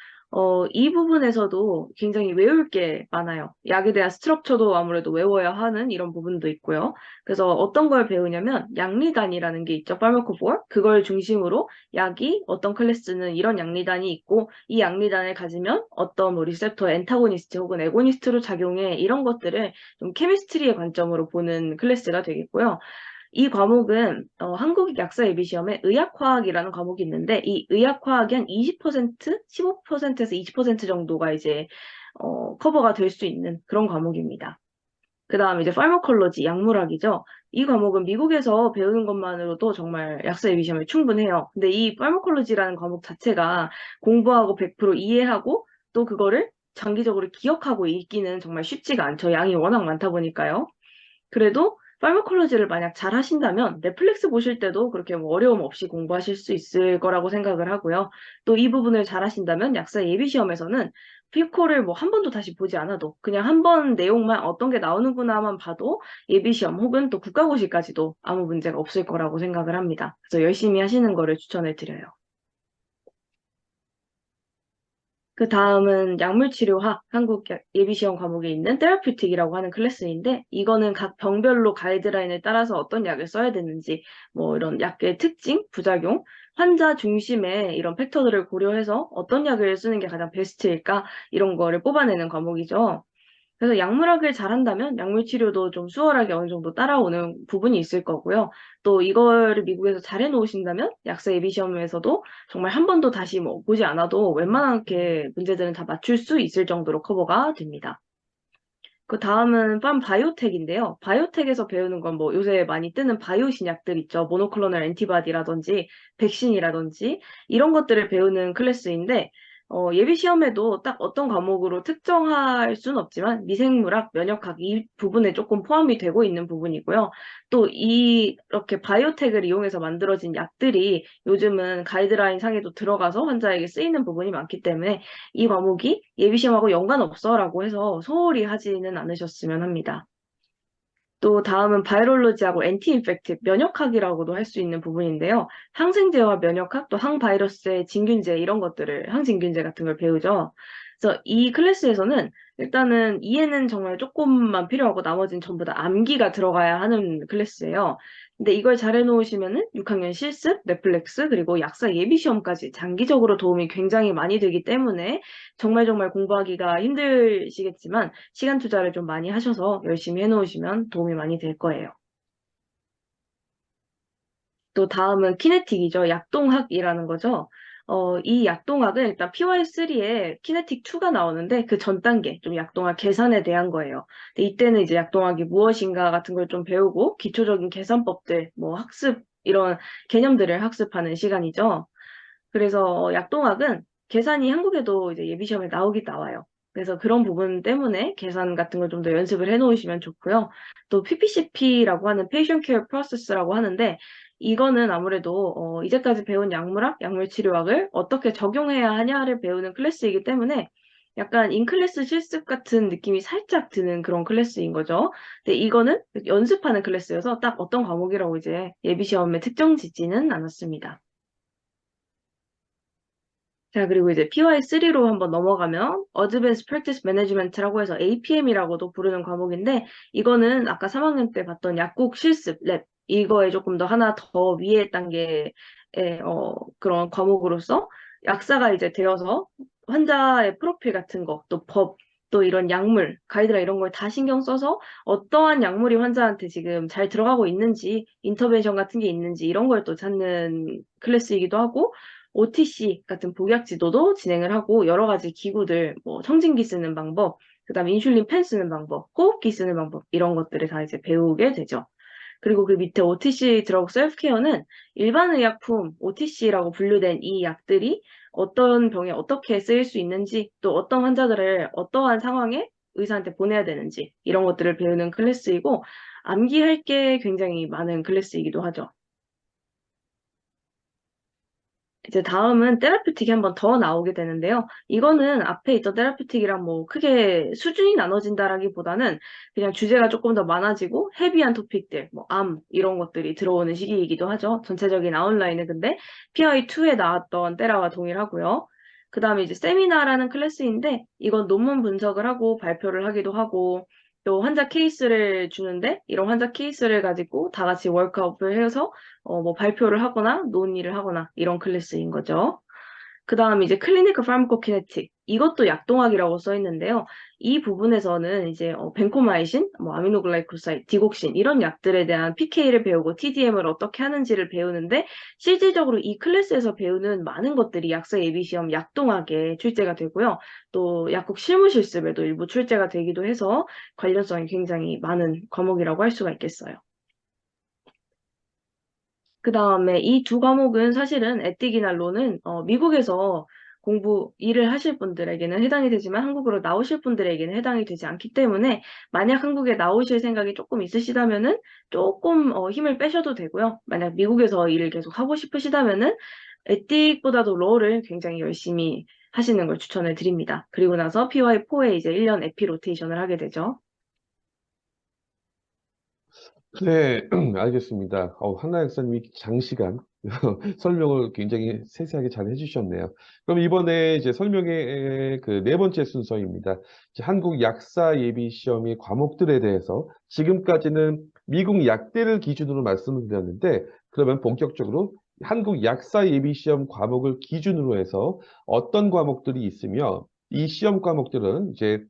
이 부분에서도 굉장히 외울 게 많아요. 약에 대한 스트럭처도 아무래도 외워야 하는 이런 부분도 있고요. 그래서 어떤 걸 배우냐면 약리단이라는 게 있죠. 파르마코포어. 그걸 중심으로 약이 어떤 클래스는 이런 약리단이 있고 이 약리단을 가지면 어떤 뭐 리셉터 엔타고니스트 혹은 에고니스트로 작용해 이런 것들을 좀 케미스트리의 관점으로 보는 클래스가 되겠고요. 이 과목은 한국 약사 예비 시험에 의학화학이라는 과목이 있는데 이 의학화학이 한 20%, 15%에서 20% 정도가 이제 커버가 될 수 있는 그런 과목입니다. 그 다음에 이제 파르마콜로지, 약물학이죠. 이 과목은 미국에서 배우는 것만으로도 정말 약사 예비 시험에 충분해요. 근데 이 파르마콜로지라는 과목 자체가 공부하고 100% 이해하고 또 그거를 장기적으로 기억하고 읽기는 정말 쉽지가 않죠. 양이 워낙 많다 보니까요. 그래도 파르마콜로지를 만약 잘 하신다면 넷플릭스 보실 때도 그렇게 뭐 어려움 없이 공부하실 수 있을 거라고 생각을 하고요. 또 이 부분을 잘 하신다면 약사 예비 시험에서는 피코를 뭐 한 번도 다시 보지 않아도 그냥 한 번 내용만 어떤 게 나오는구나만 봐도 예비 시험 혹은 또 국가고시까지도 아무 문제가 없을 거라고 생각을 합니다. 그래서 열심히 하시는 거를 추천을 드려요. 그 다음은 약물치료학 한국 예비시험 과목에 있는 테라퓨틱이라고 하는 클래스인데 이거는 각 병별로 가이드라인을 따라서 어떤 약을 써야 되는지 뭐 이런 약의 특징, 부작용, 환자 중심의 이런 팩터들을 고려해서 어떤 약을 쓰는 게 가장 베스트일까 이런 거를 뽑아내는 과목이죠. 그래서 약물학을 잘한다면 약물 치료도 좀 수월하게 어느 정도 따라오는 부분이 있을 거고요. 또 이거를 미국에서 잘 해놓으신다면 약사 예비 시험에서도 정말 한 번도 다시 뭐 보지 않아도 웬만하게 문제들은 다 맞출 수 있을 정도로 커버가 됩니다. 그 다음은 바이오텍인데요. 바이오텍에서 배우는 건 뭐 요새 많이 뜨는 바이오 신약들 있죠. 모노클로널 엔티바디라든지 백신이라든지 이런 것들을 배우는 클래스인데 예비 시험에도 딱 어떤 과목으로 특정할 수는 없지만 미생물학, 면역학 이 부분에 조금 포함이 되고 있는 부분이고요. 또 이렇게 바이오텍을 이용해서 만들어진 약들이 요즘은 가이드라인 상에도 들어가서 환자에게 쓰이는 부분이 많기 때문에 이 과목이 예비시험하고 연관없어라고 해서 소홀히 하지는 않으셨으면 합니다. 또 다음은 바이올로지하고 엔티인펙티브, 면역학이라고도 할 수 있는 부분인데요. 항생제와 면역학, 또 항바이러스의 진균제 이런 것들을, 항진균제 같은 걸 배우죠. 그래서 이 클래스에서는 일단은 이해는 정말 조금만 필요하고 나머지는 전부 다 암기가 들어가야 하는 클래스예요. 근데 이걸 잘 해놓으시면은 6학년 실습, 넷플릭스, 그리고 약사 예비 시험까지 장기적으로 도움이 굉장히 많이 되기 때문에 정말 정말 공부하기가 힘드시겠지만 시간 투자를 좀 많이 하셔서 열심히 해놓으시면 도움이 많이 될 거예요. 또 다음은 키네틱이죠. 약동학이라는 거죠. 이 약동학은 일단 PY3에 키네틱 2가 나오는데 그 전 단계, 좀 약동학 계산에 대한 거예요. 근데 이때는 이제 약동학이 무엇인가 같은 걸 좀 배우고 기초적인 계산법들, 뭐 학습, 이런 개념들을 학습하는 시간이죠. 그래서 약동학은 계산이 한국에도 이제 예비시험에 나오긴 나와요. 그래서 그런 부분 때문에 계산 같은 걸 좀 더 연습을 해 놓으시면 좋고요. 또 PPCP라고 하는 Patient Care Process라고 하는데 이거는 아무래도 이제까지 배운 약물학, 약물치료학을 어떻게 적용해야 하냐를 배우는 클래스이기 때문에 약간 인클래스 실습 같은 느낌이 살짝 드는 그런 클래스인 거죠. 근데 이거는 연습하는 클래스여서 딱 어떤 과목이라고 이제 예비시험에 특정 짓지는 않았습니다. 자, 그리고 이제 PY3로 한번 넘어가면 Advanced Practice Management라고 해서 APM이라고도 부르는 과목인데 이거는 아까 3학년 때 봤던 약국 실습 랩 이거에 조금 더 하나 더 위에 단계의 그런 과목으로서 약사가 이제 되어서 환자의 프로필 같은 거, 또 법, 또 이런 약물, 가이드라 이런 걸 다 신경 써서 어떠한 약물이 환자한테 지금 잘 들어가고 있는지, 인터벤션 같은 게 있는지 이런 걸 또 찾는 클래스이기도 하고 OTC 같은 복약 지도도 진행을 하고 여러 가지 기구들, 뭐 청진기 쓰는 방법, 그다음에 인슐린 펜 쓰는 방법, 호흡기 쓰는 방법 이런 것들을 다 이제 배우게 되죠. 그리고 그 밑에 OTC 드러그 셀프케어는 일반 의약품 OTC라고 분류된 이 약들이 어떤 병에 어떻게 쓰일 수 있는지 또 어떤 환자들을 어떠한 상황에 의사한테 보내야 되는지 이런 것들을 배우는 클래스이고 암기할 게 굉장히 많은 클래스이기도 하죠. 이제 다음은 테라퓨틱이 한번 더 나오게 되는데요. 이거는 앞에 있던 테라퓨틱이랑 뭐 크게 수준이 나눠진다라기보다는 그냥 주제가 조금 더 많아지고 헤비한 토픽들, 뭐 암, 이런 것들이 들어오는 시기이기도 하죠. 전체적인 아웃라인은 근데 PI2에 나왔던 때라와 동일하고요. 그 다음에 이제 세미나라는 클래스인데 이건 논문 분석을 하고 발표를 하기도 하고 또 환자 케이스를 주는데 이런 환자 케이스를 가지고 다 같이 워크아웃을 해서 뭐 발표를 하거나 논의를 하거나 이런 클래스인 거죠. 그 다음 이제 클리니컬 파르마코키네틱 이것도 약동학이라고 써 있는데요. 이 부분에서는 이제 벤코마이신, 뭐 아미노글라이코사이드, 디곡신 이런 약들에 대한 PK를 배우고 TDM을 어떻게 하는지를 배우는데 실질적으로 이 클래스에서 배우는 많은 것들이 약사 예비시험 약동학에 출제가 되고요. 또 약국 실무 실습에도 일부 출제가 되기도 해서 관련성이 굉장히 많은 과목이라고 할 수가 있겠어요. 그 다음에 이 두 과목은 사실은 에틱이나 로는 미국에서 일을 하실 분들에게는 해당이 되지만 한국으로 나오실 분들에게는 해당이 되지 않기 때문에 만약 한국에 나오실 생각이 조금 있으시다면은 조금 힘을 빼셔도 되고요. 만약 미국에서 일을 계속 하고 싶으시다면은 에틱보다도 로를 굉장히 열심히 하시는 걸 추천을 드립니다. 그리고 나서 PY4에 이제 1년 에피 로테이션을 하게 되죠. 네, 알겠습니다. 한나 약사님이 장시간 설명을 굉장히 세세하게 잘 해주셨네요. 그럼 이번에 이제 설명의 그 네 번째 순서입니다. 이제 한국 약사 예비 시험의 과목들에 대해서 지금까지는 미국 약대를 기준으로 말씀을 드렸는데, 그러면 본격적으로 한국 약사 예비 시험 과목을 기준으로 해서 어떤 과목들이 있으며, 이 시험 과목들은 이제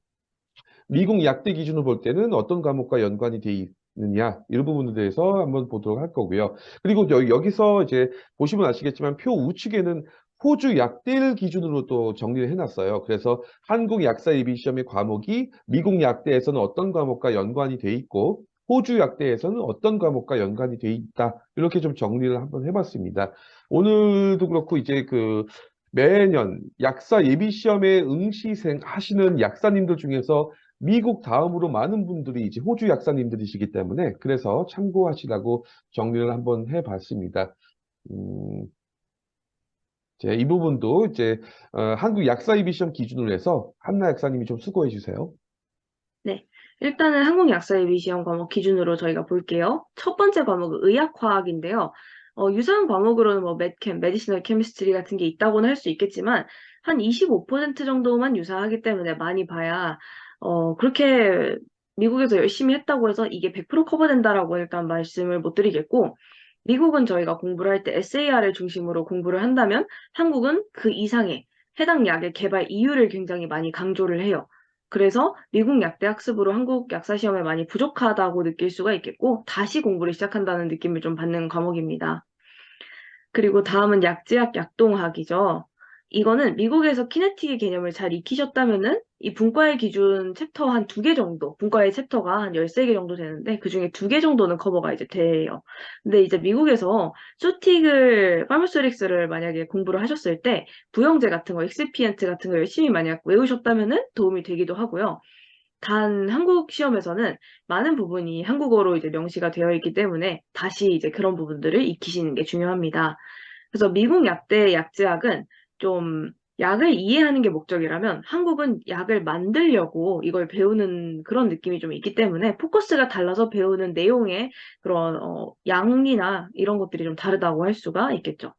미국 약대 기준으로 볼 때는 어떤 과목과 연관이 돼 있느냐, 이런 부분에 대해서 한번 보도록 할 거고요. 그리고 여기서 이제 보시면 아시겠지만 표 우측에는 호주 약대를 기준으로 또 정리를 해놨어요. 그래서 한국 약사 예비 시험의 과목이 미국 약대에서는 어떤 과목과 연관이 돼 있고, 호주 약대에서는 어떤 과목과 연관이 돼 있다. 이렇게 좀 정리를 한번 해봤습니다. 오늘도 그렇고 이제 그 매년 약사 예비 시험에 응시생 하시는 약사님들 중에서 미국 다음으로 많은 분들이 이제 호주 약사님들이시기 때문에 그래서 참고하시라고 정리를 한번 해봤습니다. 음, 이제 이 부분도 이제 한국 약사 입시 시험 기준으로 해서 한나 약사님이 좀 수고해 주세요. 네. 일단은 한국 약사예비 시험 과목 기준으로 저희가 볼게요. 첫 번째 과목은 의학화학인데요. 유사한 과목으로는 뭐 medchem, medicinal chemistry 같은 게 있다고는 할 수 있겠지만 한 25% 정도만 유사하기 때문에 많이 봐야 그렇게 미국에서 열심히 했다고 해서 이게 100% 커버된다라고 일단 말씀을 못 드리겠고, 미국은 저희가 공부를 할 때 SAR을 중심으로 공부를 한다면 한국은 그 이상의 해당 약의 개발 이유를 굉장히 많이 강조를 해요. 그래서 미국 약대 학습으로 한국 약사 시험에 많이 부족하다고 느낄 수가 있겠고, 다시 공부를 시작한다는 느낌을 좀 받는 과목입니다. 그리고 다음은 약제학 약동학이죠. 이거는 미국에서 키네틱의 개념을 잘 익히셨다면은 이 분과의 기준 챕터 한 두 개 정도, 분과의 챕터가 한 13개 정도 되는데 그중에 두 개 정도는 커버가 이제 돼요. 근데 이제 미국에서 수틱을, 파마스틱스를 만약에 공부를 하셨을 때 부영제 같은 거, 익시피엔트 같은 거 열심히 만약 외우셨다면은 도움이 되기도 하고요. 단 한국 시험에서는 많은 부분이 한국어로 이제 명시가 되어 있기 때문에 다시 이제 그런 부분들을 익히시는 게 중요합니다. 그래서 미국 약대 약제학은 좀 약을 이해하는 게 목적이라면 한국은 약을 만들려고 이걸 배우는 그런 느낌이 좀 있기 때문에 포커스가 달라서 배우는 내용의 그런 양이나 이런 것들이 좀 다르다고 할 수가 있겠죠.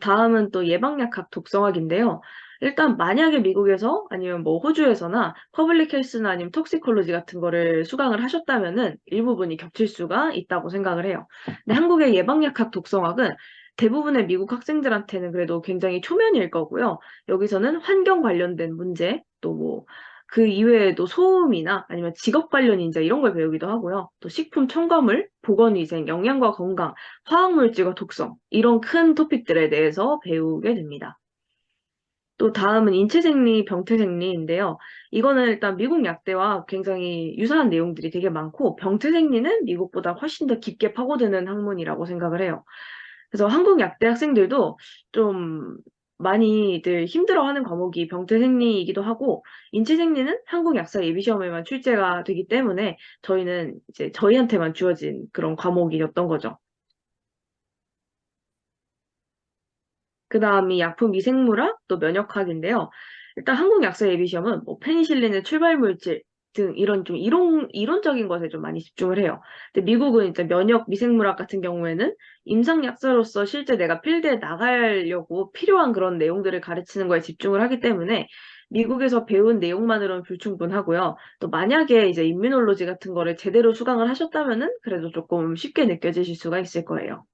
다음은 또 예방약학 독성학인데요. 일단 만약에 미국에서 아니면 뭐 호주에서나 퍼블릭 헬스나 아니면 톡시콜로지 같은 거를 수강을 하셨다면은 일부분이 겹칠 수가 있다고 생각을 해요. 근데 한국의 예방약학 독성학은 대부분의 미국 학생들한테는 그래도 굉장히 초면일 거고요. 여기서는 환경 관련된 문제, 또 뭐 그 이외에도 소음이나 아니면 직업 관련 인자 이런 걸 배우기도 하고요. 또 식품 첨가물, 보건위생, 영양과 건강, 화학물질과 독성, 이런 큰 토픽들에 대해서 배우게 됩니다. 또 다음은 인체생리, 병태생리인데요. 이거는 일단 미국 약대와 굉장히 유사한 내용들이 되게 많고, 병태생리는 미국보다 훨씬 더 깊게 파고드는 학문이라고 생각을 해요. 그래서 한국 약대 학생들도 좀 많이들 힘들어하는 과목이 병태생리이기도 하고, 인체생리는 한국 약사 예비시험에만 출제가 되기 때문에 저희는 이제 저희한테만 주어진 그런 과목이었던 거죠. 그 다음이 약품 미생물학, 또 면역학인데요. 일단 한국 약사 예비 시험은 뭐 페니실린의 출발 물질 등 이런 좀 이론적인 것에 좀 많이 집중을 해요. 근데 미국은 이제 면역 미생물학 같은 경우에는 임상 약사로서 실제 내가 필드에 나가려고 필요한 그런 내용들을 가르치는 거에 집중을 하기 때문에 미국에서 배운 내용만으로는 불충분하고요. 또 만약에 이제 임뮤놀로지 같은 거를 제대로 수강을 하셨다면은 그래도 조금 쉽게 느껴지실 수가 있을 거예요.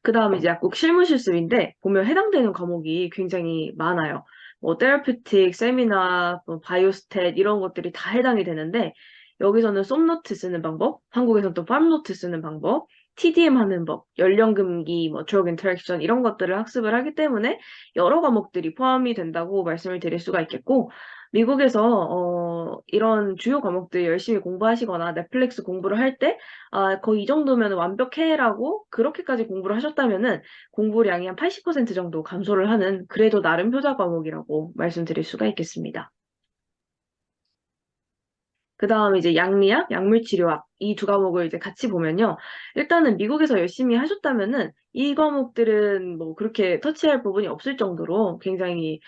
그 다음에 이제 약국 실무 실습인데 보면 해당되는 과목이 굉장히 많아요. 뭐 테라퓨틱, 세미나, 뭐 바이오스탯 이런 것들이 다 해당이 되는데 여기서는 솜노트 쓰는 방법, 한국에서는 또 팜노트 쓰는 방법, TDM 하는 법, 연령금기, 뭐 드럭 인터랙션 이런 것들을 학습을 하기 때문에 여러 과목들이 포함이 된다고 말씀을 드릴 수가 있겠고, 미국에서 이런 주요 과목들 열심히 공부하시거나 넷플릭스 공부를 할 때 거의 이 정도면 완벽해라고 그렇게까지 공부를 하셨다면은 공부량이 한 80% 정도 감소를 하는 그래도 나름 효자 과목이라고 말씀드릴 수가 있겠습니다. 그 다음에 이제 양리학, 약물치료학 이 두 과목을 이제 같이 보면요. 일단은 미국에서 열심히 하셨다면은 이 과목들은 뭐 그렇게 터치할 부분이 없을 정도로 굉장히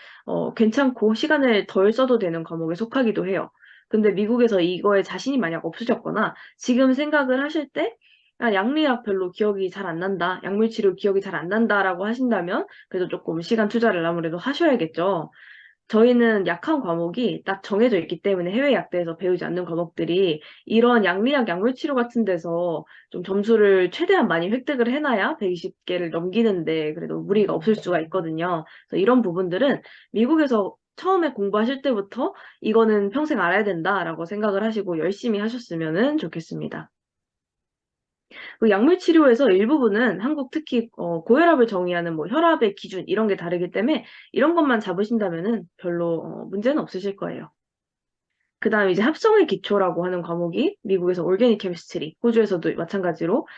괜찮고 시간을 덜 써도 되는 과목에 속하기도 해요. 근데 미국에서 이거에 자신이 만약 없으셨거나 지금 생각을 하실 때 약리학 별로 기억이 잘 안 난다, 약물치료 기억이 잘 안 난다라고 하신다면 그래도 조금 시간 투자를 아무래도 하셔야겠죠. 저희는 약한 과목이 딱 정해져 있기 때문에 해외 약대에서 배우지 않는 과목들이 이런 약리학 약물치료 같은 데서 좀 점수를 최대한 많이 획득을 해놔야 120개를 넘기는데 그래도 무리가 없을 수가 있거든요. 그래서 이런 부분들은 미국에서 처음에 공부하실 때부터 이거는 평생 알아야 된다라고 생각을 하시고 열심히 하셨으면 좋겠습니다. 그 약물 치료에서 일부분은 한국 특히 고혈압을 정의하는 뭐 혈압의 기준 이런 게 다르기 때문에 이런 것만 잡으신다면은 별로 문제는 없으실 거예요. 그다음에 이제 합성의 기초라고 하는 과목이 미국에서 올게닉 케미스트리, 호주에서도 마찬가지로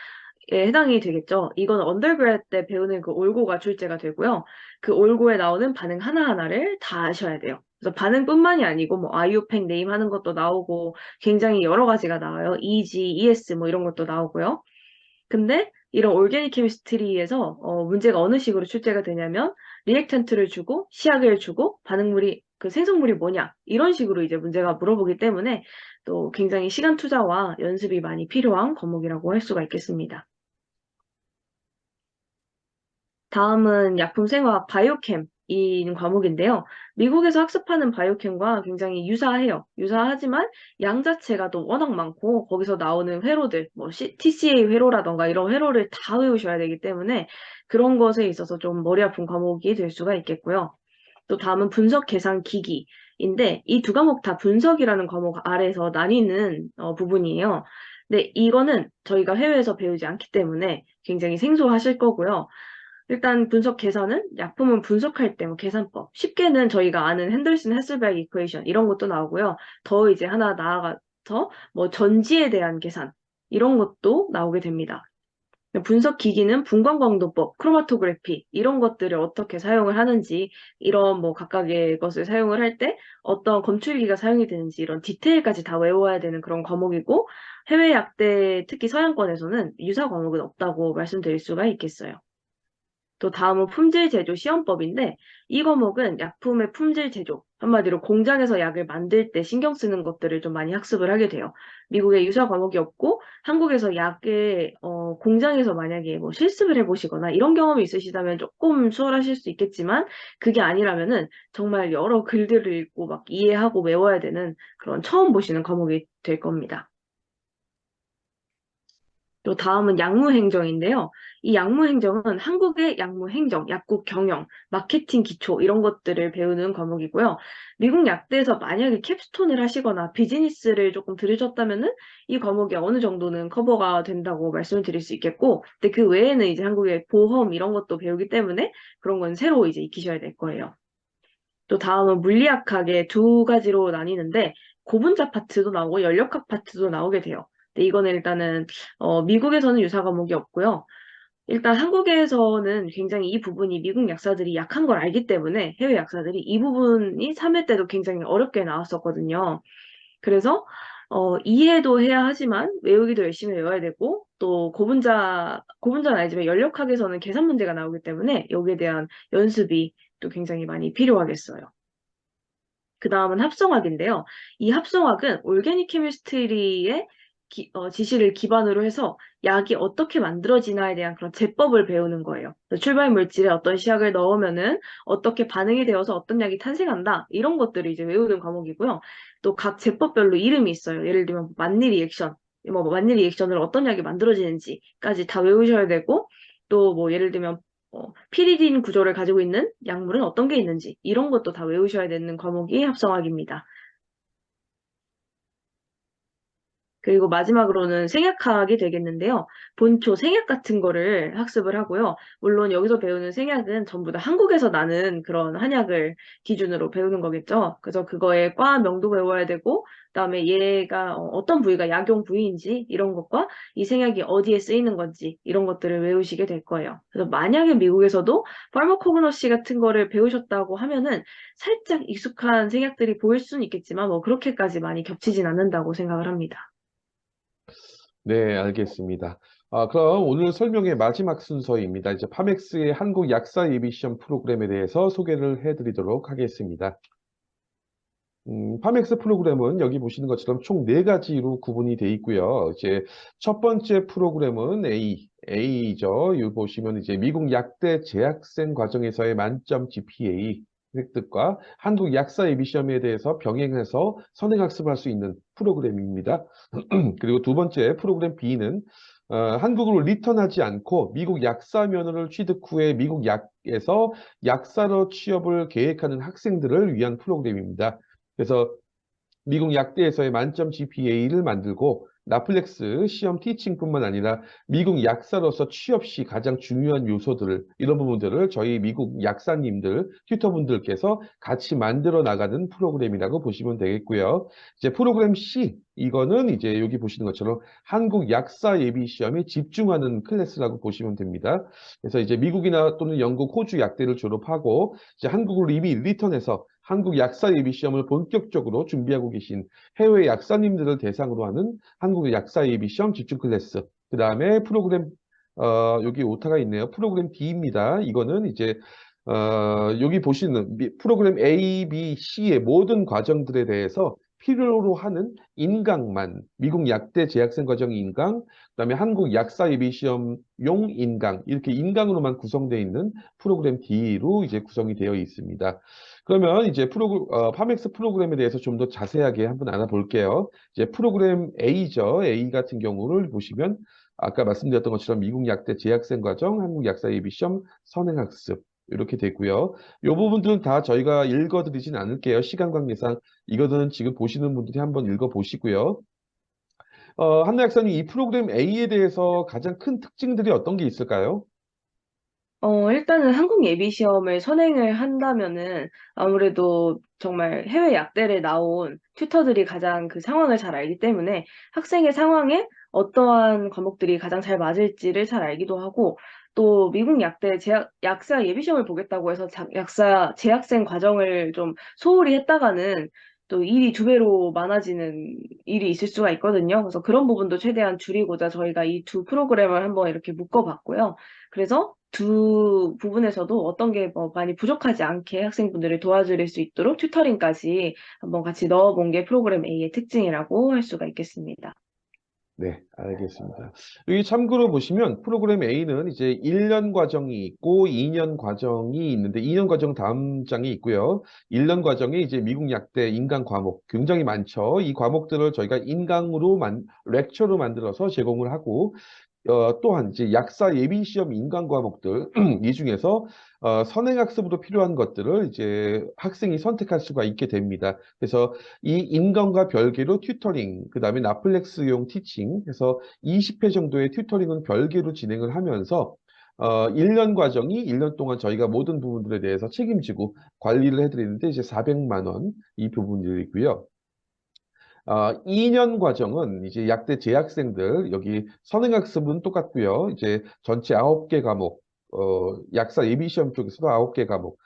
해당이 되겠죠. 이건 언더그래드 때 배우는 그 올고가 출제가 되고요. 그 올고에 나오는 반응 하나하나를 다 아셔야 돼요. 그래서 반응뿐만이 아니고 뭐 아이유팽 네임 하는 것도 나오고 굉장히 여러 가지가 나와요. EG, ES 뭐 이런 것도 나오고요. 근데 이런 올게닉 케미스트리에서 문제가 어느 식으로 출제가 되냐면 리액턴트를 주고 시약을 주고 반응물이 그 생성물이 뭐냐 이런 식으로 이제 문제가 물어보기 때문에 또 굉장히 시간 투자와 연습이 많이 필요한 과목이라고 할 수가 있겠습니다. 다음은 약품생화학 바이오캠인 과목인데요. 미국에서 학습하는 바이오캠과 굉장히 유사해요. 유사하지만 양 자체가 또 워낙 많고 거기서 나오는 회로들, 뭐 TCA 회로라던가 이런 회로를 다 외우셔야 되기 때문에 그런 것에 있어서 좀 머리 아픈 과목이 될 수가 있겠고요. 또 다음은 분석 계산 기기인데 이 두 과목 다 분석이라는 과목 아래에서 나뉘는 부분이에요. 근데 이거는 저희가 해외에서 배우지 않기 때문에 굉장히 생소하실 거고요. 일단 분석 계산은 약품은 분석할 때 뭐 계산법. 쉽게는 저희가 아는 핸들슨 헤슬베그 이퀘이션 이런 것도 나오고요. 더 이제 하나 나아가서 뭐 전지에 대한 계산 이런 것도 나오게 됩니다. 분석 기기는 분광광도법, 크로마토그래피 이런 것들을 어떻게 사용을 하는지 이런 뭐 각각의 것을 사용을 할 때 어떤 검출기가 사용이 되는지 이런 디테일까지 다 외워야 되는 그런 과목이고 해외 약대 특히 서양권에서는 유사 과목은 없다고 말씀드릴 수가 있겠어요. 또 다음은 품질 제조 시험법인데 이 과목은 약품의 품질 제조, 한마디로 공장에서 약을 만들 때 신경 쓰는 것들을 좀 많이 학습을 하게 돼요. 미국에 유사 과목이 없고 한국에서 약을 공장에서 만약에 뭐 실습을 해보시거나 이런 경험이 있으시다면 조금 수월하실 수 있겠지만 그게 아니라면은 정말 여러 글들을 읽고 막 이해하고 외워야 되는 그런 처음 보시는 과목이 될 겁니다. 또 다음은 약무행정인데요. 이 약무행정은 한국의 약무행정, 약국 경영, 마케팅 기초 이런 것들을 배우는 과목이고요. 미국 약대에서 만약에 캡스톤을 하시거나 비즈니스를 조금 들으셨다면은 이 과목이 어느 정도는 커버가 된다고 말씀을 드릴 수 있겠고, 근데 그 외에는 이제 한국의 보험 이런 것도 배우기 때문에 그런 건 새로 이제 익히셔야 될 거예요. 또 다음은 물리학학의 두 가지로 나뉘는데 고분자 파트도 나오고 연력학 파트도 나오게 돼요. 근데 이거는 일단은 미국에서는 유사 과목이 없고요. 일단 한국에서는 굉장히 이 부분이 미국 약사들이 약한 걸 알기 때문에 해외 약사들이 이 부분이 3회 때도 굉장히 어렵게 나왔었거든요. 그래서 이해도 해야 하지만 외우기도 열심히 외워야 되고 또 고분자는 알지만 연력학에서는 계산 문제가 나오기 때문에 여기에 대한 연습이 또 굉장히 많이 필요하겠어요. 그 다음은 합성학인데요. 이 합성학은 올게닉 케미스트리의 지시를 기반으로 해서 약이 어떻게 만들어지나에 대한 그런 제법을 배우는 거예요. 그래서 출발 물질에 어떤 시약을 넣으면은 어떻게 반응이 되어서 어떤 약이 탄생한다. 이런 것들을 이제 외우는 과목이고요. 또 각 제법별로 이름이 있어요. 예를 들면 만리 리액션, 뭐 만리 리액션으로 어떤 약이 만들어지는지까지 다 외우셔야 되고 또 뭐 예를 들면 피리딘 구조를 가지고 있는 약물은 어떤 게 있는지 이런 것도 다 외우셔야 되는 과목이 합성학입니다. 그리고 마지막으로는 생약학이 되겠는데요. 본초 생약 같은 거를 학습을 하고요. 물론 여기서 배우는 생약은 전부 다 한국에서 나는 그런 한약을 기준으로 배우는 거겠죠. 그래서 그거의 과명도 외워야 되고, 그다음에 얘가 어떤 부위가 약용 부위인지 이런 것과 이 생약이 어디에 쓰이는 건지 이런 것들을 외우시게 될 거예요. 그래서 만약에 미국에서도 파르마코그노시 같은 거를 배우셨다고 하면은 살짝 익숙한 생약들이 보일 수는 있겠지만 뭐 그렇게까지 많이 겹치진 않는다고 생각을 합니다. 네, 알겠습니다. 그럼 오늘 설명의 마지막 순서입니다. 이제 파맥스의 한국 약사 예비 시험 프로그램에 대해서 소개를 해드리도록 하겠습니다. 파맥스 프로그램은 여기 보시는 것처럼 총 네 가지로 구분이 되어 있고요. 이제 첫 번째 프로그램은 A죠. 여기 보시면 이제 미국 약대 재학생 과정에서의 만점 GPA 획득과 한국 약사 예비 시험에 대해서 병행해서 선행학습할 수 있는 프로그램입니다. 그리고 두 번째 프로그램 B는 한국으로 리턴하지 않고 미국 약사 면허를 취득 후에 미국 약에서 약사로 취업을 계획하는 학생들을 위한 프로그램입니다. 그래서 미국 약대에서의 만점 GPA를 만들고 나플렉스 시험 티칭뿐만 아니라 미국 약사로서 취업 시 가장 중요한 요소들을 이런 부분들을 저희 미국 약사님들, 튜터분들께서 같이 만들어 나가는 프로그램이라고 보시면 되겠고요. 이제 프로그램 C 이거는 이제 여기 보시는 것처럼 한국 약사 예비 시험에 집중하는 클래스라고 보시면 됩니다. 그래서 이제 미국이나 또는 영국, 호주 약대를 졸업하고 이제 한국으로 이미 리턴해서 한국 약사 예비 시험을 본격적으로 준비하고 계신 해외 약사님들을 대상으로 하는 한국 약사 예비 시험 집중 클래스. 그 다음에 프로그램 여기 오타가 있네요. 프로그램 D입니다. 이거는 이제 여기 보시는 프로그램 A, B, C의 모든 과정들에 대해서 필요로 하는 인강만 미국 약대 재학생 과정 인강, 그다음에 한국 약사 예비 시험용 인강 이렇게 인강으로만 구성되어 있는 프로그램 D로 이제 구성이 되어 있습니다. 그러면 이제 파맥스 프로그램에 대해서 좀 더 자세하게 한번 알아볼게요. 이제 프로그램 A죠. A 같은 경우를 보시면 아까 말씀드렸던 것처럼 미국 약대 재학생 과정, 한국 약사 예비 시험 선행학습 이렇게 되고요. 이 부분들은 다 저희가 읽어드리진 않을게요. 시간 관계상 이거는 지금 보시는 분들이 한번 읽어보시고요. 한나 약사님 이 프로그램 A에 대해서 가장 큰 특징들이 어떤 게 있을까요? 일단은 한국 예비 시험을 선행을 한다면은 아무래도 정말 해외 약대를 나온 튜터들이 가장 그 상황을 잘 알기 때문에 학생의 상황에 어떠한 과목들이 가장 잘 맞을지를 잘 알기도 하고 또 미국 약대 약사 예비 시험을 보겠다고 해서 약사 재학생 과정을 좀 소홀히 했다가는 또 일이 두 배로 많아지는 일이 있을 수가 있거든요. 그래서 그런 부분도 최대한 줄이고자 저희가 이 두 프로그램을 한번 이렇게 묶어봤고요. 그래서 두 부분에서도 어떤 게 뭐 많이 부족하지 않게 학생분들을 도와드릴 수 있도록 튜터링까지 한번 같이 넣어본 게 프로그램 A의 특징이라고 할 수가 있겠습니다. 네, 알겠습니다. 여기 참고로 보시면 프로그램 A는 이제 1년 과정이 있고 2년 과정이 있는데 2년 과정 다음 장이 있고요. 1년 과정에 이제 미국 약대 인강 과목 굉장히 많죠. 이 과목들을 저희가 렉처로 만들어서 제공을 하고 또한 이제 약사 예비 시험 인강 과목들 이 중에서 선행학습으로 필요한 것들을 이제 학생이 선택할 수가 있게 됩니다. 그래서 이 인강과 별개로 튜터링, 그 다음에 나플렉스용 티칭 해서 20회 정도의 튜터링은 별개로 진행을 하면서 1년 과정이 1년 동안 저희가 모든 부분들에 대해서 책임지고 관리를 해드리는데 이제 400만 원 이 부분들이고요. 2년 과정은 이제 약대 재학생들, 여기 선행학습은 똑같고요. 이제 전체 9개 과목, 약사 예비시험 쪽에서도 9개 과목,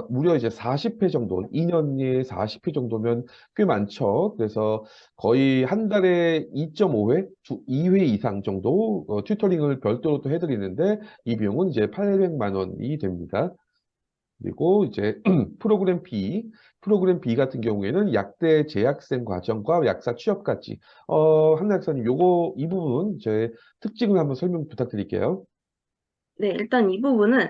무려 이제 40회 정도, 2년에 40회 정도면 꽤 많죠. 그래서 거의 한 달에 2.5회, 2회 이상 정도 튜터링을 별도로 또 해드리는데 이 비용은 이제 800만 원이 됩니다. 그리고 이제 프로그램 B 같은 경우에는 약대 재학생 과정과 약사 취업까지. 한나 약사님, 이 부분 제 특징을 한번 설명 부탁드릴게요. 네, 일단 이 부분은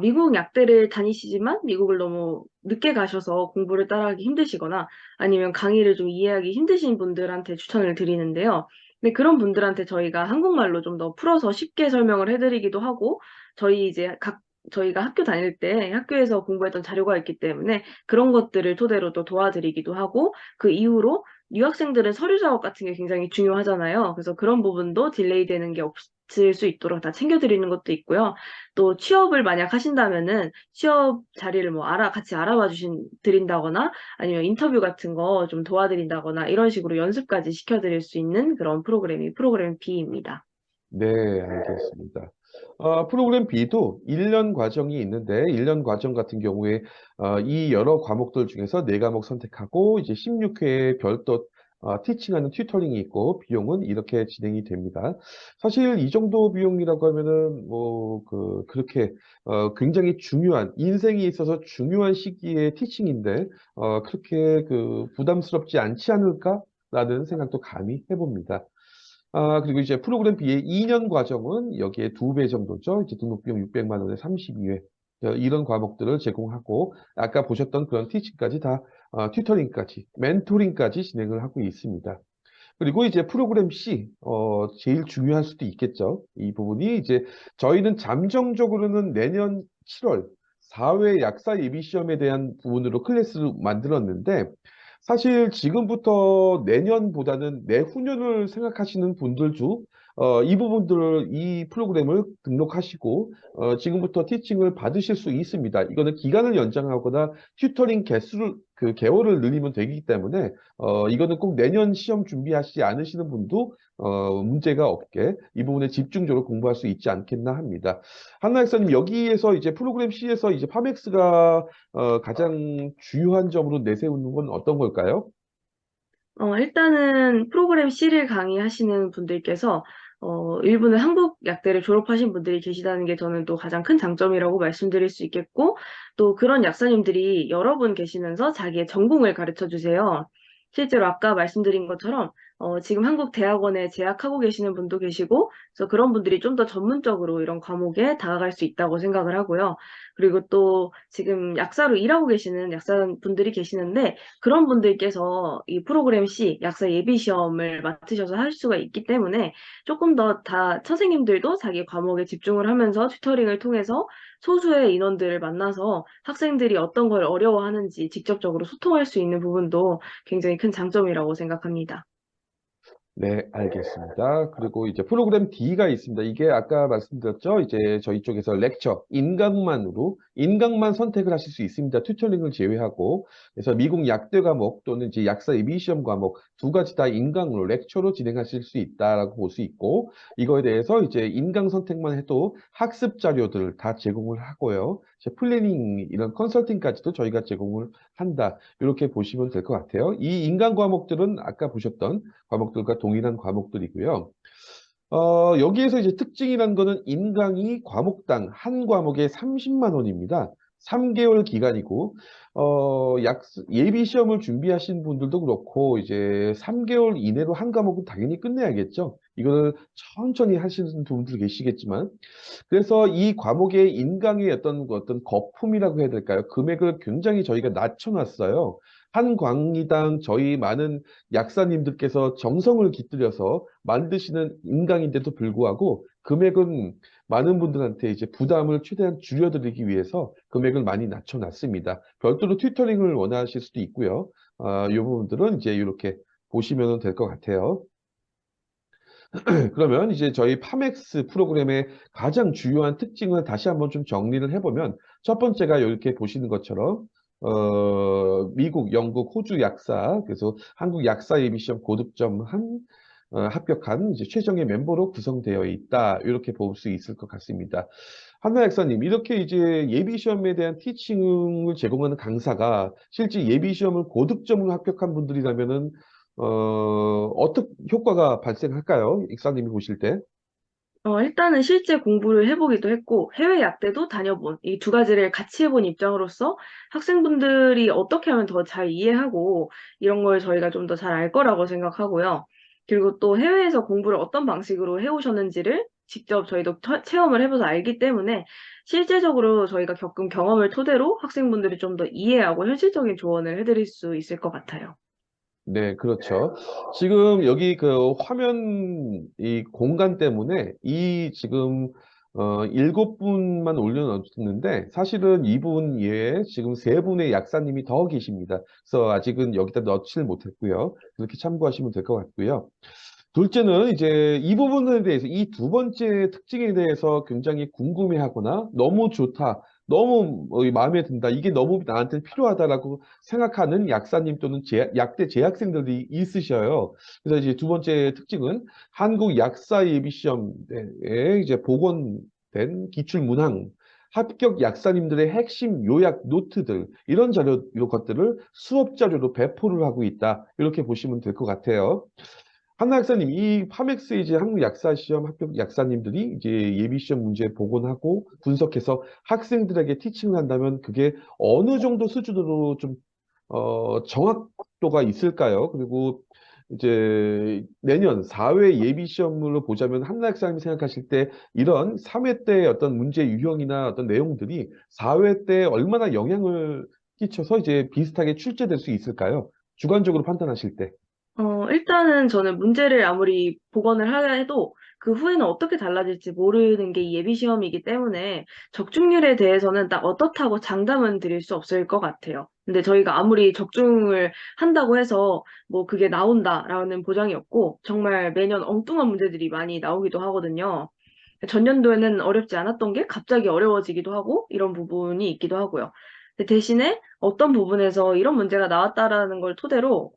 미국 약대를 다니시지만 미국을 너무 늦게 가셔서 공부를 따라하기 힘드시거나 아니면 강의를 좀 이해하기 힘드신 분들한테 추천을 드리는데요. 근데 그런 분들한테 저희가 한국말로 좀 더 풀어서 쉽게 설명을 해드리기도 하고 저희가 학교 다닐 때 학교에서 공부했던 자료가 있기 때문에 그런 것들을 토대로 또 도와드리기도 하고 그 이후로 유학생들은 서류 작업 같은 게 굉장히 중요하잖아요. 그래서 그런 부분도 딜레이 되는 게 없을 수 있도록 다 챙겨드리는 것도 있고요. 또 취업을 만약 하신다면은 취업 자리를 뭐 같이 드린다거나 아니면 인터뷰 같은 거 좀 도와드린다거나 이런 식으로 연습까지 시켜드릴 수 있는 그런 프로그램이 프로그램 B입니다. 네, 알겠습니다. 프로그램 B도 1년 과정이 있는데 1년 과정 같은 경우에 이 여러 과목들 중에서 4과목 선택하고 이제 16회 별도 티칭하는 튜터링이 있고 비용은 이렇게 진행이 됩니다. 사실 이 정도 비용이라고 하면은 그렇게 굉장히 중요한 인생에 있어서 중요한 시기의 티칭인데 그렇게 부담스럽지 않지 않을까라는 생각도 감히 해봅니다. 그리고 이제 프로그램 B의 2년 과정은 여기에 2배 정도죠. 이제 등록비용 600만 원에 32회. 이런 과목들을 제공하고, 아까 보셨던 그런 티칭까지 다, 튜터링까지, 멘토링까지 진행을 하고 있습니다. 그리고 이제 프로그램 C, 제일 중요할 수도 있겠죠. 이 부분이 이제 저희는 잠정적으로는 내년 7월 4회 약사 예비 시험에 대한 부분으로 클래스를 만들었는데, 사실 지금부터 내년보다는 내후년을 생각하시는 분들도 이 부분들을 이 프로그램을 등록하시고 지금부터 티칭을 받으실 수 있습니다. 이거는 기간을 연장하거나 튜터링 개수를 개월을 늘리면 되기 때문에 이거는 꼭 내년 시험 준비하시지 않으시는 분도 문제가 없게 이 부분에 집중적으로 공부할 수 있지 않겠나 합니다. 한나 박사님 여기에서 이제 프로그램 C에서 이제 파맥스가 가장 주요한 점으로 내세우는 건 어떤 걸까요? 일단은 프로그램 C를 강의하시는 분들께서 일부는 한국 약대를 졸업하신 분들이 계시다는 게 저는 또 가장 큰 장점이라고 말씀드릴 수 있겠고, 또 그런 약사님들이 여러 분 계시면서 자기의 전공을 가르쳐 주세요. 실제로 아까 말씀드린 것처럼 지금 한국 대학원에 재학하고 계시는 분도 계시고, 그래서 그런 분들이 좀 더 전문적으로 이런 과목에 다가갈 수 있다고 생각을 하고요. 그리고 또 지금 약사로 일하고 계시는 약사분들이 계시는데, 그런 분들께서 이 프로그램 C 약사 예비 시험을 맡으셔서 할 수가 있기 때문에 조금 더 다 선생님들도 자기 과목에 집중을 하면서 튜터링을 통해서 소수의 인원들을 만나서 학생들이 어떤 걸 어려워하는지 직접적으로 소통할 수 있는 부분도 굉장히 큰 장점이라고 생각합니다. 네, 알겠습니다. 그리고 이제 프로그램 D가 있습니다. 이게 아까 말씀드렸죠. 이제 저희 쪽에서 렉처, 인강만 선택을 하실 수 있습니다. 튜터링을 제외하고. 그래서 미국 약대 과목 또는 이제 약사 예비 시험 과목 2가지 다 인강으로, 렉처로 진행하실 수 있다라고 볼 수 있고, 이거에 대해서 이제 인강 선택만 해도 학습 자료들을 다 제공을 하고요. 이제 플래닝, 이런 컨설팅까지도 저희가 제공을 한다. 이렇게 보시면 될 것 같아요. 이 인강 과목들은 아까 보셨던 과목들과 동일한 과목들이고요. 여기에서 이제 특징이라는 거는 인강이 과목당 한 과목에 30만 원입니다. 3개월 기간이고, 예비 시험을 준비하신 분들도 그렇고, 이제 3개월 이내로 한 과목은 당연히 끝내야겠죠. 이거를 천천히 하시는 분들 계시겠지만, 그래서 이 과목의 인강의 어떤 거품이라고 해야 될까요? 금액을 굉장히 저희가 낮춰놨어요. 한 강의당 저희 많은 약사님들께서 정성을 깃들여서 만드시는 인강인데도 불구하고 금액은 많은 분들한테 이제 부담을 최대한 줄여드리기 위해서 금액을 많이 낮춰놨습니다. 별도로 튜터링을 원하실 수도 있고요. 이 부분들은 이제 이렇게 보시면 될 것 같아요. 그러면 이제 저희 파맥스 프로그램의 가장 주요한 특징을 다시 한번 좀 정리를 해보면 첫 번째가 이렇게 보시는 것처럼 미국, 영국, 호주 약사 그래서 한국 약사 예비시험 고득점 합격한 이제 최종의 멤버로 구성되어 있다 이렇게 볼 수 있을 것 같습니다. 한나 약사님 이렇게 이제 예비시험에 대한 티칭을 제공하는 강사가 실제 예비시험을 고득점으로 합격한 분들이라면은 어떻게 효과가 발생할까요? 익사님이 보실 때. 일단은 실제 공부를 해보기도 했고, 해외 약대도 다녀본, 이 두 가지를 같이 해본 입장으로서 학생분들이 어떻게 하면 더 잘 이해하고, 이런 걸 저희가 좀 더 잘 알 거라고 생각하고요. 그리고 또 해외에서 공부를 어떤 방식으로 해오셨는지를 직접 저희도 체험을 해봐서 알기 때문에, 실제적으로 저희가 겪은 경험을 토대로 학생분들이 좀 더 이해하고 현실적인 조언을 해드릴 수 있을 것 같아요. 네, 그렇죠. 지금 여기 화면 이 공간 때문에 이 지금 7분만 올려놓았는데 사실은 이분 외에 지금 3분의 약사님이 더 계십니다. 그래서 아직은 여기다 넣지를 못했고요. 그렇게 참고하시면 될 것 같고요. 둘째는 이제 이 부분에 대해서 이 두 번째 특징에 대해서 굉장히 궁금해하거나 너무 좋다, 너무 마음에 든다, 이게 너무 나한테 필요하다라고 생각하는 약사님 또는 약대 재학생들이 있으셔요. 그래서 이제 두 번째 특징은 한국 약사 예비 시험에 이제 복원된 기출 문항 합격 약사님들의 핵심 요약 노트들, 이런 자료, 이런 것들을 수업 자료로 배포를 하고 있다. 이렇게 보시면 될 것 같아요. 한나 약사님, 이 파맥스 이제 한국 약사 시험 합격 약사님들이 이제 예비 시험 문제 복원하고 분석해서 학생들에게 티칭을 한다면 그게 어느 정도 수준으로 좀 정확도가 있을까요? 그리고 이제 내년 4회 예비 시험으로 보자면 한나 학사님이 생각하실 때 이런 3회 때 어떤 문제 유형이나 어떤 내용들이 4회 때 얼마나 영향을 끼쳐서 이제 비슷하게 출제될 수 있을까요? 주관적으로 판단하실 때. 일단은 저는 문제를 아무리 복원을 하려 해도 그 후에는 어떻게 달라질지 모르는 게 이 예비 시험이기 때문에 적중률에 대해서는 딱 어떻다고 장담은 드릴 수 없을 것 같아요. 근데 저희가 아무리 적중을 한다고 해서 뭐 그게 나온다라는 보장이 없고 정말 매년 엉뚱한 문제들이 많이 나오기도 하거든요. 전년도에는 어렵지 않았던 게 갑자기 어려워지기도 하고 이런 부분이 있기도 하고요. 근데 대신에 어떤 부분에서 이런 문제가 나왔다라는 걸 토대로